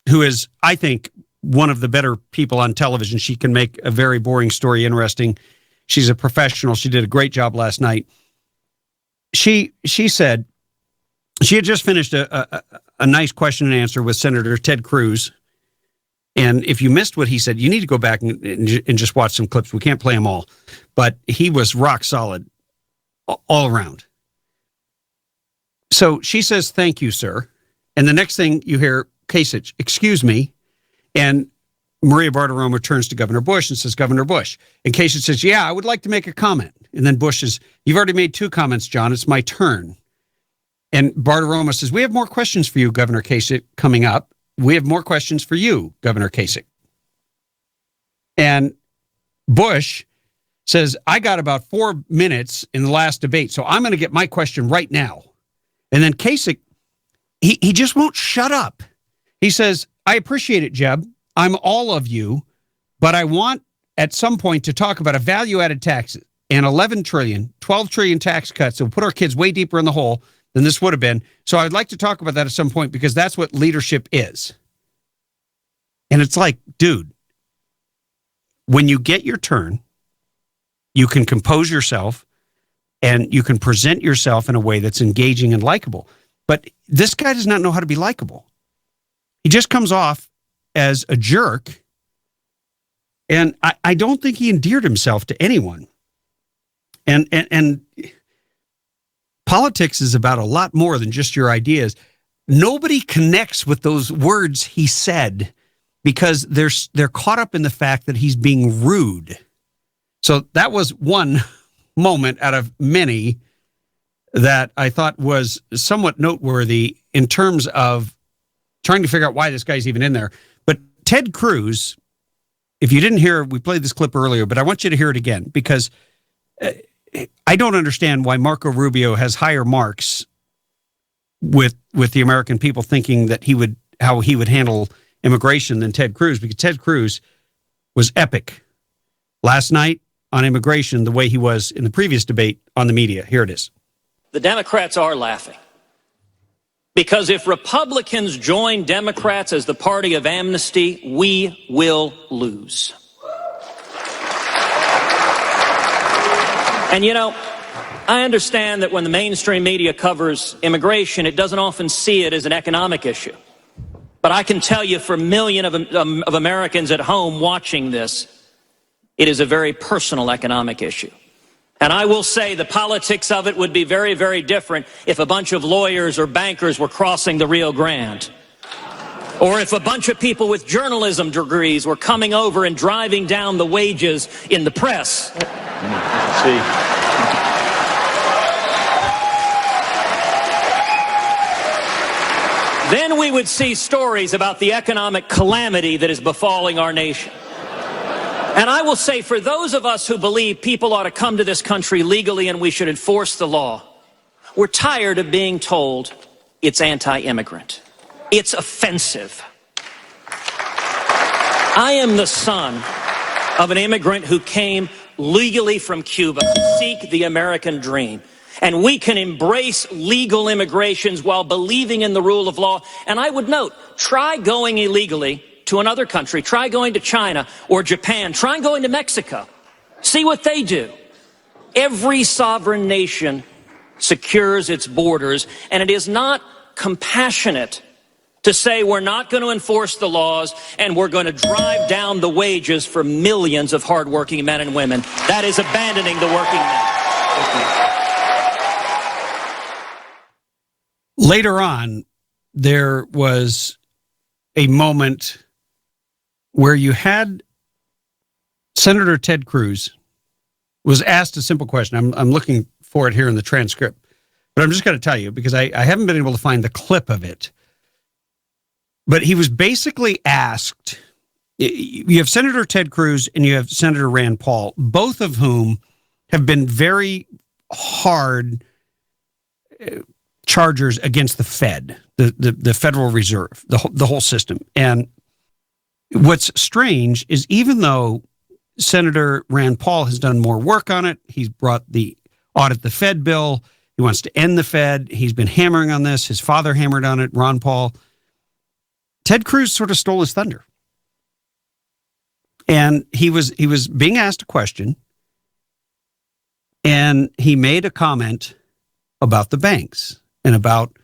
who is, I think, one of the better people on television, she can make a very boring story interesting. She's a professional. She did a great job last night. She said she had just finished a nice question and answer with Senator Ted Cruz. And if you missed what he said, you need to go back and just watch some clips. We can't play them all. But he was rock solid all around. So she says, thank you, sir. And the next thing you hear, Kasich, excuse me. And Maria Bartiromo turns to Governor Bush and says, Governor Bush. And Kasich says, yeah, I would like to make a comment. And then Bush says, you've already made 2 comments, John. It's my turn. And Bartiromo says, we have more questions for you, Governor Kasich, coming up. We have more questions for you, Governor Kasich. And Bush says, I got about 4 minutes in the last debate, so I'm going to get my question right now. And then Kasich, he just won't shut up. He says, I appreciate it, Jeb. I'm all of you, but I want at some point to talk about a value-added tax and 11 trillion, 12 trillion tax cuts that will put our kids way deeper in the hole than this would have been. So I'd like to talk about that at some point because that's what leadership is. And it's like, dude, when you get your turn, you can compose yourself and you can present yourself in a way that's engaging and likable. But this guy does not know how to be likable. He just comes off as a jerk. And I don't think he endeared himself to anyone. And politics is about a lot more than just your ideas. Nobody connects with those words he said because they're caught up in the fact that he's being rude. So that was one moment out of many that I thought was somewhat noteworthy in terms of trying to figure out why this guy's even in there. But Ted Cruz, if you didn't hear, we played this clip earlier, but I want you to hear it again because I don't understand why Marco Rubio has higher marks with the American people thinking that how he would handle immigration than Ted Cruz, because Ted Cruz was epic last night on immigration the way he was in the previous debate on the media. Here it is. The Democrats are laughing. Because if Republicans join Democrats as the party of amnesty, we will lose. And you know, I understand that when the mainstream media covers immigration, it doesn't often see it as an economic issue. But I can tell you for millions of Americans at home watching this, it is a very personal economic issue. And I will say the politics of it would be very, very different if a bunch of lawyers or bankers were crossing the Rio Grande. Or if a bunch of people with journalism degrees were coming over and driving down the wages in the press. Then we would see stories about the economic calamity that is befalling our nation. And I will say, for those of us who believe people ought to come to this country legally and we should enforce the law, we're tired of being told it's anti-immigrant. It's offensive. I am the son of an immigrant who came legally from Cuba to seek the American dream. And we can embrace legal immigrations while believing in the rule of law. And I would note, try going illegally to another country. Try going to China or Japan. Try going to Mexico. See what they do. Every sovereign nation secures its borders, and it is not compassionate to say we're not going to enforce the laws and we're going to drive down the wages for millions of hardworking men and women. That is abandoning the working man. Later on, there was a moment where you had Senator Ted Cruz was asked a simple question. I'm looking for it here in the transcript, but I'm just going to tell you because I haven't been able to find the clip of it. But he was basically asked, you have Senator Ted Cruz and you have Senator Rand Paul, both of whom have been very hard chargers against the Fed, the Federal Reserve, the whole system. And what's strange is even though Senator Rand Paul has done more work on it, he's brought the audit the Fed bill, he wants to end the Fed, he's been hammering on this, his father hammered on it, Ron Paul. Ted Cruz sort of stole his thunder. And he was being asked a question, and he made a comment about the banks and about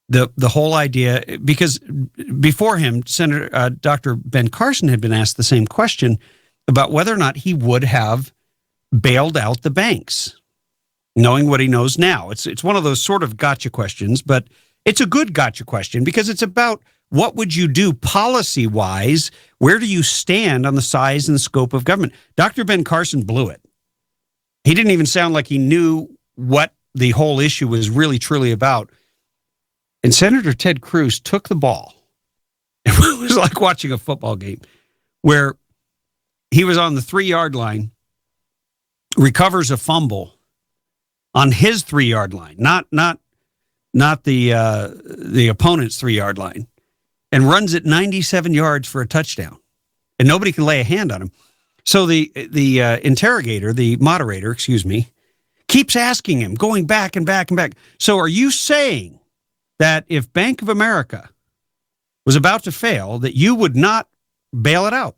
the whole idea, because before him, Senator Dr. Ben Carson had been asked the same question about whether or not he would have bailed out the banks, knowing what he knows now. It's one of those sort of gotcha questions, but it's a good gotcha question because it's about what would you do policy-wise? Where do you stand on the size and scope of government? Dr. Ben Carson blew it. He didn't even sound like he knew what the whole issue was really, truly about. And Senator Ted Cruz took the ball. It was like watching a football game where he was on the 3-yard line, recovers a fumble on his 3-yard line, not the opponent's 3-yard line, and runs it 97 yards for a touchdown, and nobody can lay a hand on him. So the interrogator, the moderator, keeps asking him, going back and back and back. So are you saying that if Bank of America was about to fail, that you would not bail it out?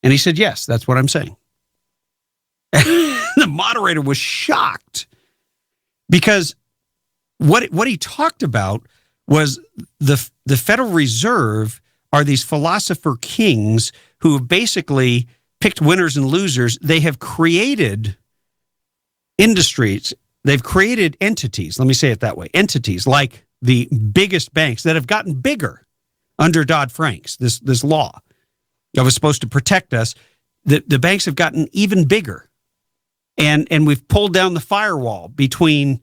And he said, yes, that's what I'm saying. The moderator was shocked because what he talked about was the Federal Reserve are these philosopher kings who have basically picked winners and losers. They have created industries. They've created entities. Let me say it that way. Entities like the biggest banks that have gotten bigger under Dodd-Frank's, this law that was supposed to protect us. The banks have gotten even bigger. And we've pulled down the firewall between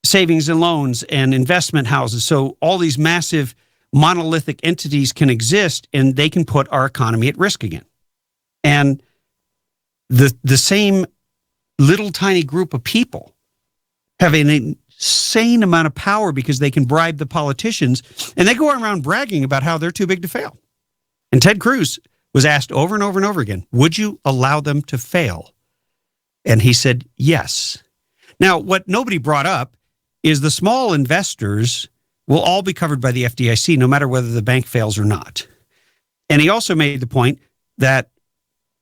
savings and loans and investment houses. So all these massive monolithic entities can exist, and they can put our economy at risk again. And the same little tiny group of people have an insane amount of power because they can bribe the politicians, and they go around bragging about how they're too big to fail. And Ted Cruz was asked over and over and over again, would you allow them to fail? And he said, yes. Now, what nobody brought up is the small investors will all be covered by the FDIC, no matter whether the bank fails or not. And he also made the point that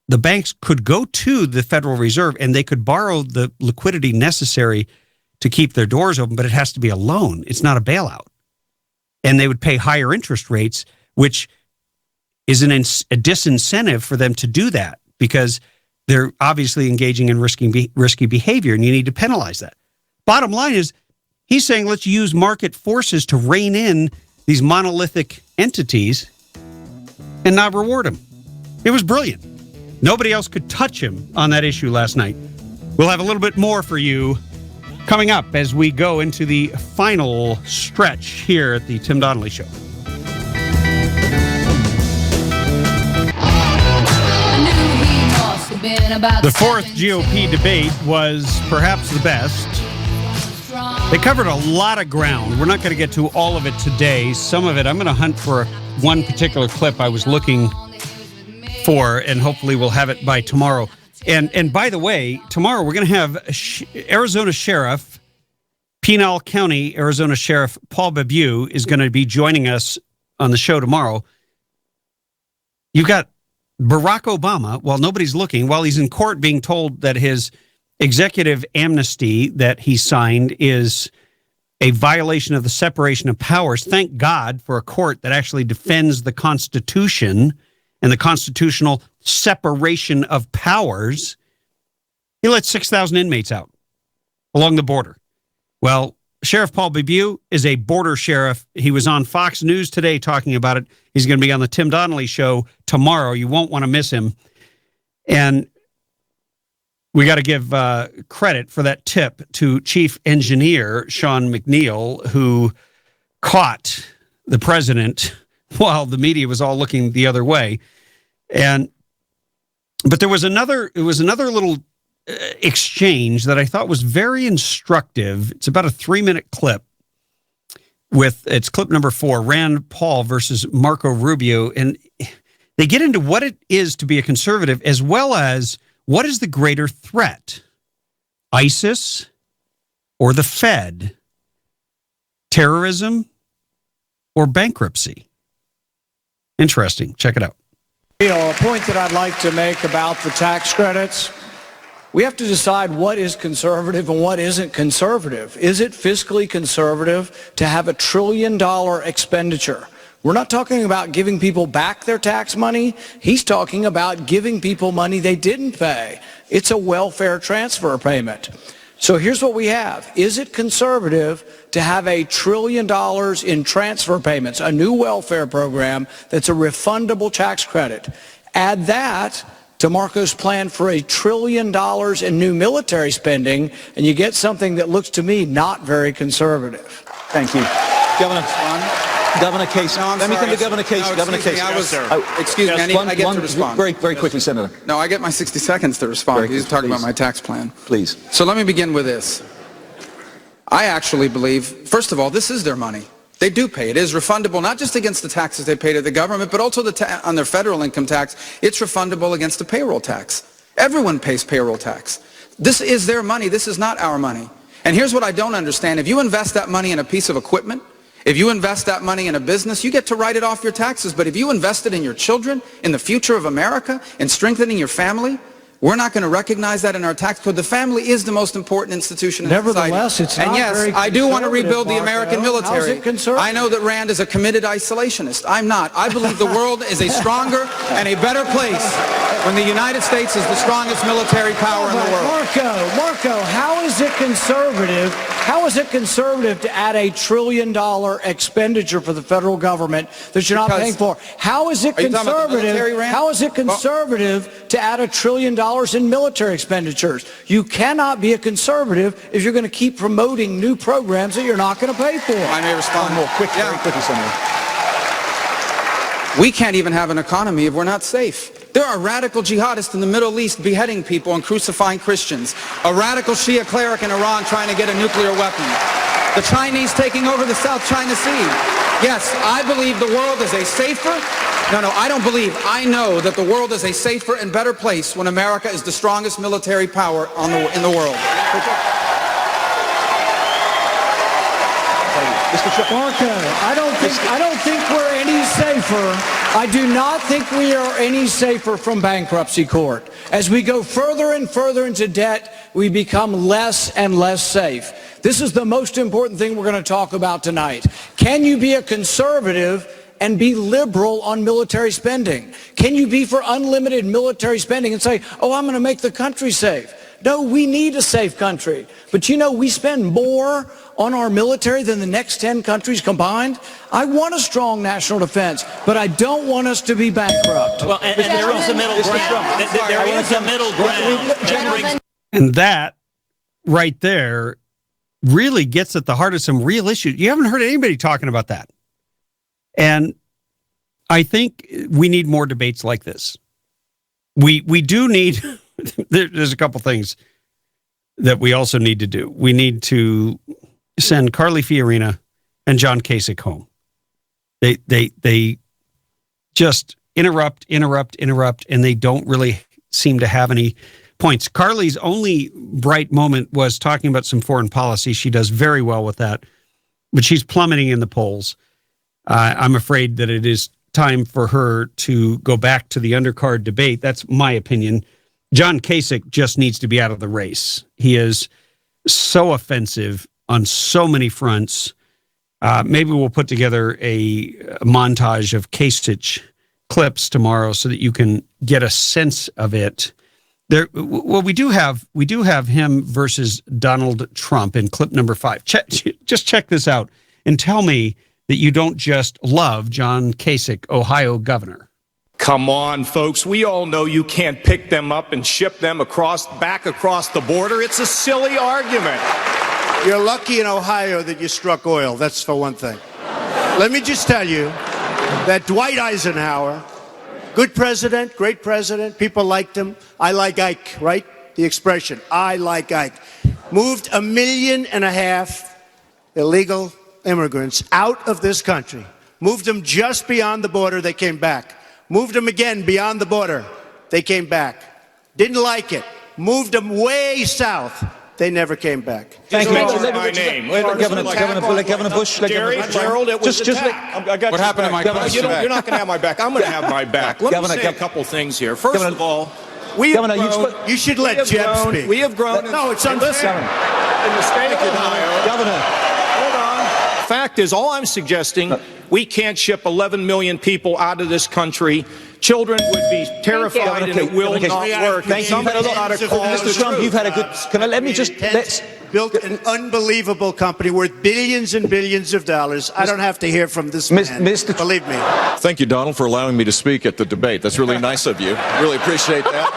the banks could go to the Federal Reserve and they could borrow the liquidity necessary to keep their doors open, but it has to be a loan. It's not a bailout. And they would pay higher interest rates, which is a disincentive for them to do that because they're obviously engaging in risky behavior, and you need to penalize that. Bottom line is, he's saying let's use market forces to rein in these monolithic entities and not reward them. It was brilliant. Nobody else could touch him on that issue last night. We'll have a little bit more for you coming up as we go into the final stretch here at the Tim Donnelly Show. The fourth GOP debate was perhaps the best. They covered a lot of ground. We're not going to get to all of it today. Some of it, I'm going to hunt for one particular clip I was looking for, and hopefully we'll have it by tomorrow. And by the way, tomorrow we're going to have Arizona Sheriff, Pinal County, Arizona Sheriff Paul Bebu is going to be joining us on the show tomorrow. You've got Barack Obama, while nobody's looking, while he's in court being told that his executive amnesty that he signed is a violation of the separation of powers. Thank God for a court that actually defends the Constitution and the constitutional separation of powers. He let 6,000 inmates out along the border. Well, Sheriff Paul Bebu is a border sheriff. He was on Fox News today talking about it. He's going to be on the Tim Donnelly Show tomorrow. You won't want to miss him. And we got to give credit for that tip to Chief Engineer Sean McNeil, who caught the president while the media was all looking the other way. But there was another little exchange that I thought was very instructive. It's about a 3-minute clip it's clip number 4, Rand Paul versus Marco Rubio. And they get into what it is to be a conservative, as well as what is the greater threat, ISIS or the Fed, terrorism or bankruptcy. Interesting. Check it out. A point that I'd like to make about the tax credits. We have to decide what is conservative and what isn't conservative. Is it fiscally conservative to have $1 trillion expenditure? We're not talking about giving people back their tax money. He's talking about giving people money they didn't pay. It's a welfare transfer payment. So here's what we have. Is it conservative to have $1 trillion in transfer payments, a new welfare program that's a refundable tax credit? Add that to Marco's plan for $1 trillion in new military spending, and you get something that looks to me not very conservative. Thank you. Governor. Governor Kasich. No, let me come to Governor Kasich. Governor Kasich. Excuse me, I get to respond. Very, very quickly, Senator. No, I get my 60 seconds to respond. He's talking about my tax plan. Please. So let me begin with this. I actually believe, first of all, this is their money. They do pay. It is refundable, not just against the taxes they pay to the government, but also on their federal income tax. It's refundable against the payroll tax. Everyone pays payroll tax. This is their money. This is not our money. And here's what I don't understand. If you invest that money in a piece of equipment, if you invest that money in a business, you get to write it off your taxes. But if you invest it in your children, in the future of America, in strengthening your family, we're not going to recognize that in our tax code. The family is the most important institution in Nevertheless, society. it's not And yes, very I do want to rebuild the Marco. American military. How's it conservative? I know that Rand is a committed isolationist. I'm not. I believe the world is a stronger and a better place when the United States is the strongest military power in the world. Marco, how is it conservative? How is it conservative to add $1 trillion expenditure for the federal government that you're not paying for? How is it conservative? How is it conservative to add $1 trillion in military expenditures? You cannot be a conservative if you're going to keep promoting new programs that you're not going to pay for. I may respond more quickly. Very quickly, Senator. We can't even have an economy if we're not safe. There are radical jihadists in the Middle East beheading people and crucifying Christians. A radical Shia cleric in Iran trying to get a nuclear weapon. The Chinese taking over the South China Sea. Yes, I believe the world is a safer... No, I don't believe. I know that the world is a safer and better place when America is the strongest military power in the world. Marco, I don't think we're any safer. I do not think we are any safer from bankruptcy court. As we go further and further into debt, we become less and less safe. This is the most important thing we're going to talk about tonight. Can you be a conservative and be liberal on military spending? Can you be for unlimited military spending and say, oh, I'm going to make the country safe? No, we need a safe country. But you know, we spend more on our military than the next 10 countries combined. I want a strong national defense, but I don't want us to be bankrupt. Well, and there is a middle ground. There is a middle ground. And that right there really gets at the heart of some real issues. You haven't heard anybody talking about that. And I think we need more debates like this. We do need, there's a couple things that we also need to do. We need to send Carly Fiorina and John Kasich home. They just interrupt, and they don't really seem to have any points. Carly's only bright moment was talking about some foreign policy. She does very well with that, but she's plummeting in the polls. I'm afraid that it is time for her to go back to the undercard debate. That's my opinion. John Kasich just needs to be out of the race. He is so offensive on so many fronts. Maybe we'll put together a montage of Kasich clips tomorrow so that you can get a sense of it. We do have him versus Donald Trump in clip number 5. Just check this out and tell me that you don't just love John Kasich, Ohio governor. Come on, folks. We all know you can't pick them up and ship them back across the border. It's a silly argument. You're lucky in Ohio that you struck oil. That's for one thing. Let me just tell you that Dwight Eisenhower, good president, great president, people liked him. I like Ike, right? The expression, I like Ike. Moved 1.5 million illegal immigrants out of this country. Moved them just beyond the border, they came back. Moved them again beyond the border, they came back. Didn't like it. Moved them way south. They never came back. Thank you. My name. Governor Bush. Gerald, it was What happened to my question? You're not going to have my back. I'm going to have my back. Let me say a couple things here. First of all, we have grown. You should let Jeb speak. We have grown. No, it's unfair. In the state of Ohio. Governor. Hold on. Fact is, all I'm suggesting, we can't ship 11 million people out of this country. Children would be terrified, and it will not work. Thank you. Mr. Trump, you've had a good... Let me just... Built an unbelievable company worth billions and billions of dollars. I don't have to hear from this man. Believe me. Thank you, Donald, for allowing me to speak at the debate. That's really nice of you. Really appreciate that.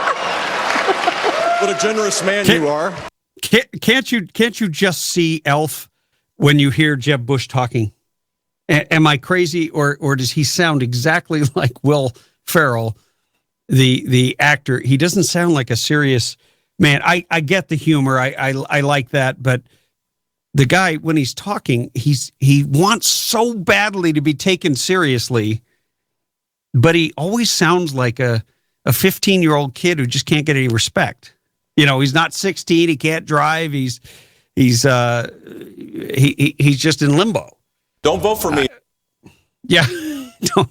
What a generous man you are. Can't you just see Elf when you hear Jeb Bush talking? Am I crazy, or does he sound exactly like Will Ferrell, the actor? He doesn't sound like a serious man. I get the humor. I like that, but the guy, when he's talking, he wants so badly to be taken seriously, but he always sounds like a 15-year-old kid who just can't get any respect. You know, he's not 16. He can't drive. He's just in limbo. Don't vote for me. Yeah, don't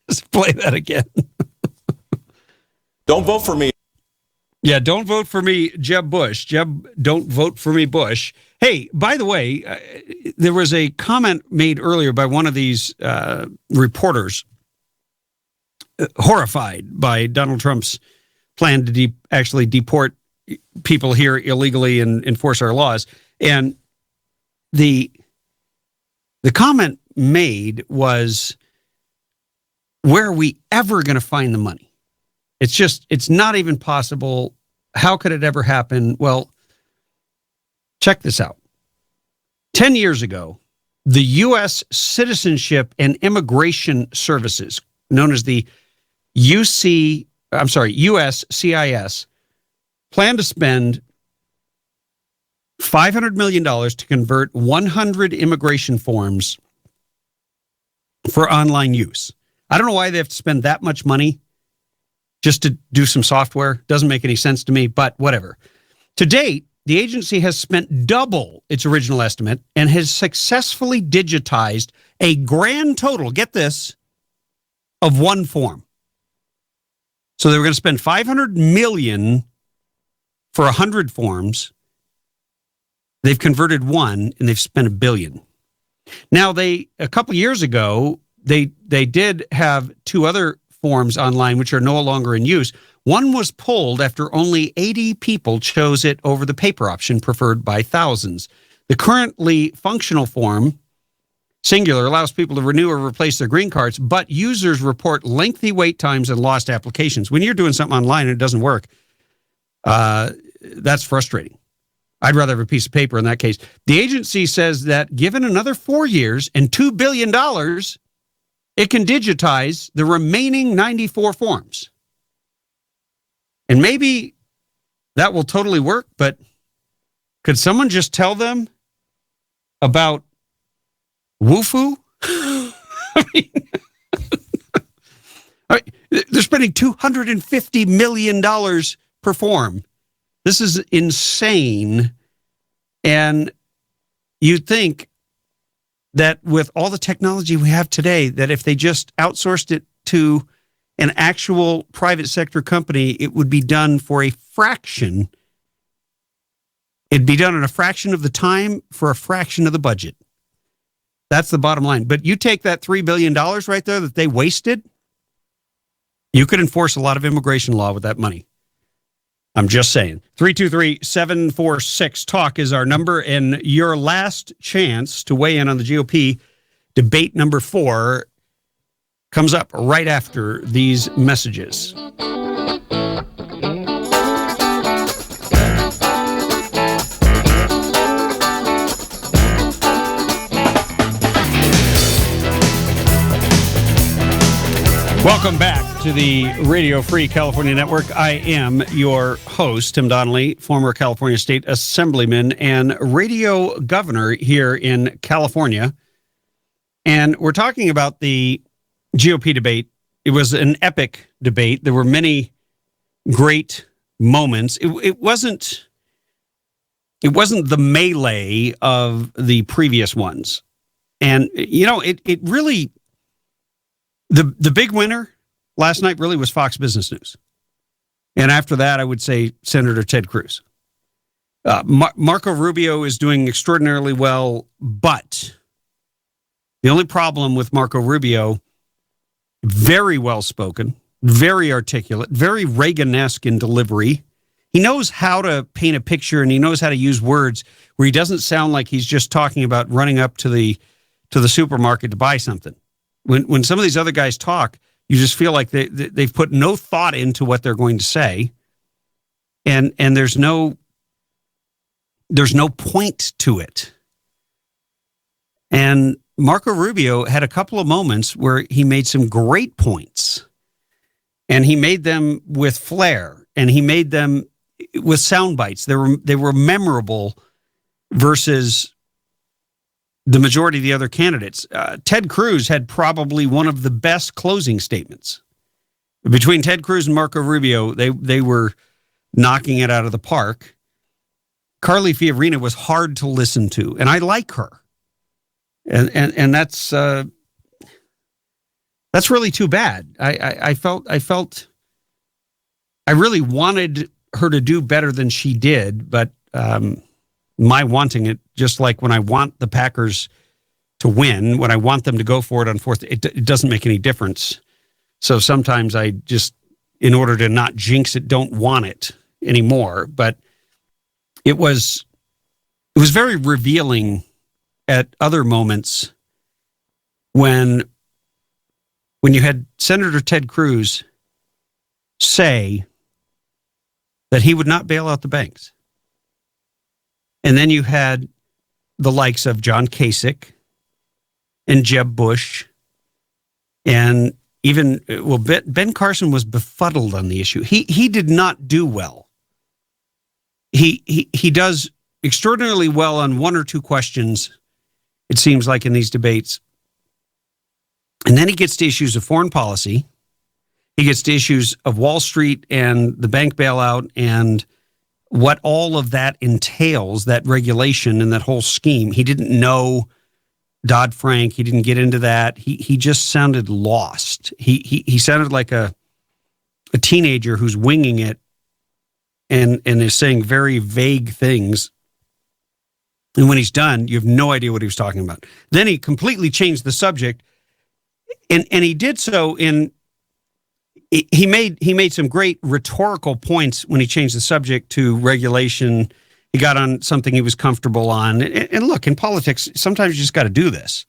just play that again. Don't vote for me. Yeah, don't vote for me, Jeb Bush. Jeb, don't vote for me, Bush. Hey, by the way, there was a comment made earlier by one of these reporters, horrified by Donald Trump's plan to actually deport people here illegally and enforce our laws. And the comment made was, where are we ever going to find the money? It's not even possible. How could it ever happen? Well, check this out. 10 years ago, the U.S. Citizenship and Immigration Services, known as the USCIS, planned to spend $500 million to convert 100 immigration forms for online use. I don't know why they have to spend that much money just to do some software. Doesn't make any sense to me, but whatever. To date, the agency has spent double its original estimate and has successfully digitized a grand total, get this, of one form. So they were going to spend $500 million for 100 forms. They've converted one, and they've spent $1 billion. Now, a couple years ago, they did have two other forms online which are no longer in use. One was pulled after only 80 people chose it over the paper option preferred by thousands. The currently functional form, singular, allows people to renew or replace their green cards, but users report lengthy wait times and lost applications. When you're doing something online and it doesn't work, that's frustrating. I'd rather have a piece of paper in that case. The agency says that given another 4 years and $2 billion, it can digitize the remaining 94 forms. And maybe that will totally work, but could someone just tell them about Woofu? I mean, they're spending $250 million per form. This is insane. And you'd think that with all the technology we have today, that if they just outsourced it to an actual private sector company, it would be done for a fraction. It'd be done in a fraction of the time for a fraction of the budget. That's the bottom line. But you take that $3 billion right there that they wasted, you could enforce a lot of immigration law with that money. I'm just saying. 323-746-TALK is our number, and your last chance to weigh in on the GOP debate number 4 comes up right after these messages. Welcome back to the Radio Free California Network. I am your host, Tim Donnelly, former California State Assemblyman and radio governor here in California. And we're talking about the GOP debate. It was an epic debate. There were many great moments. It wasn't the melee of the previous ones. And, you know, it really... The big winner last night really was Fox Business News. And after that, I would say Senator Ted Cruz. Marco Rubio is doing extraordinarily well, but the only problem with Marco Rubio, very well-spoken, very articulate, very Reagan-esque in delivery. He knows how to paint a picture, and he knows how to use words where he doesn't sound like he's just talking about running up to the supermarket to buy something. When some of these other guys talk, you just feel like they've put no thought into what they're going to say, and there's no point to it. And Marco Rubio had a couple of moments where he made some great points, and he made them with flair, and he made them with sound bites. They were memorable versus the majority of the other candidates. Ted Cruz had probably one of the best closing statements. Between Ted Cruz and Marco Rubio, they were knocking it out of the park. Carly Fiorina was hard to listen to, and I like her. And that's really too bad. I felt I really wanted her to do better than she did, but my wanting it, just like when I want the Packers to win, when I want them to go for it on fourth, it doesn't make any difference. So sometimes I just, in order to not jinx it, don't want it anymore. But it was very revealing at other moments when you had Senator Ted Cruz say that he would not bail out the banks. And then you had the likes of John Kasich and Jeb Bush, and even, well, Ben Carson was befuddled on the issue. He did not do well. He does extraordinarily well on one or two questions, it seems like, in these debates. And then he gets to issues of foreign policy. He gets to issues of Wall Street and the bank bailout and what all of that entails, that regulation and that whole scheme. He didn't know Dodd-Frank. He didn't get into that. He just sounded lost. He sounded like a teenager who's winging it and is saying very vague things. And when he's done, you have no idea what he was talking about. Then he completely changed the subject, and he did so in. He made some great rhetorical points when he changed the subject to regulation. He got on something he was comfortable on. And look, in politics, sometimes you just got to do this.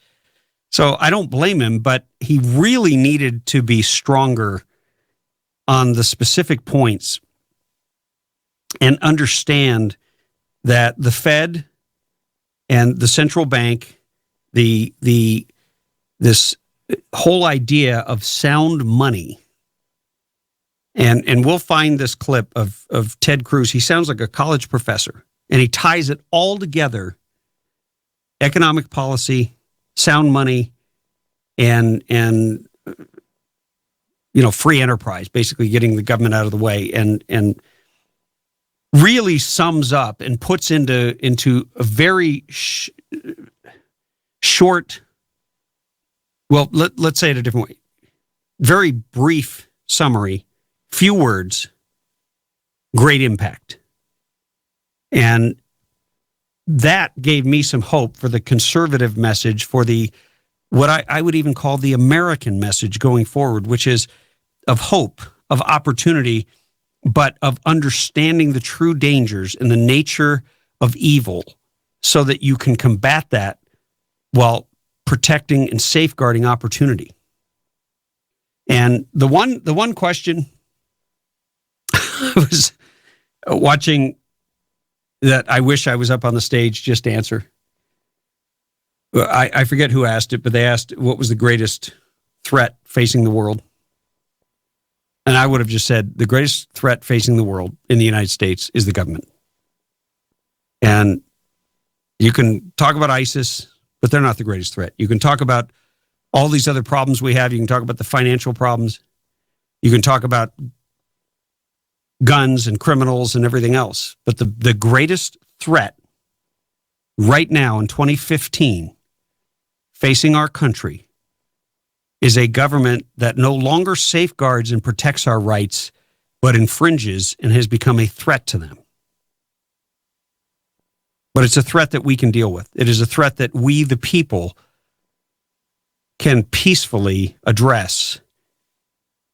So I don't blame him, but he really needed to be stronger on the specific points and understand that the Fed and the central bank, this whole idea of sound money. And we'll find this clip of Ted Cruz. He sounds like a college professor, and he ties it all together: economic policy, sound money, and free enterprise, basically getting the government out of the way, and really sums up and puts into a very short, well, let's say it a different way, very brief summary. Few words, great impact. And that gave me some hope for the conservative message, for what I would even call the American message going forward, which is of hope, of opportunity, but of understanding the true dangers and the nature of evil so that you can combat that while protecting and safeguarding opportunity. And the one question I was watching that I wish I was up on the stage just to answer. I forget who asked it, but they asked what was the greatest threat facing the world. And I would have just said the greatest threat facing the world in the United States is the government. And you can talk about ISIS, but they're not the greatest threat. You can talk about all these other problems we have. You can talk about the financial problems. You can talk about guns and criminals and everything else. But the greatest threat right now in 2015 facing our country is a government that no longer safeguards and protects our rights, but infringes and has become a threat to them. But it's a threat that we can deal with. It is a threat that we, the people, can peacefully address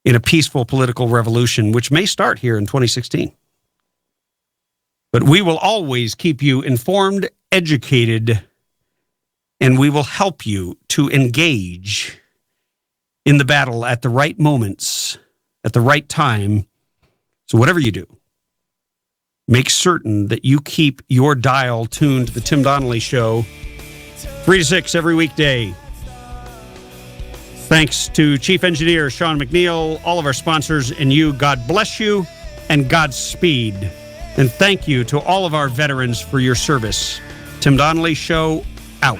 in a peaceful political revolution, which may start here in 2016. But we will always keep you informed, educated, and we will help you to engage in the battle at the right moments, at the right time. So whatever you do, make certain that you keep your dial tuned to the Tim Donnelly Show, 3 to 6 every weekday, Thanks to Chief Engineer Sean McNeil, all of our sponsors, and you. God bless you and Godspeed. And thank you to all of our veterans for your service. Tim Donnelly Show, out.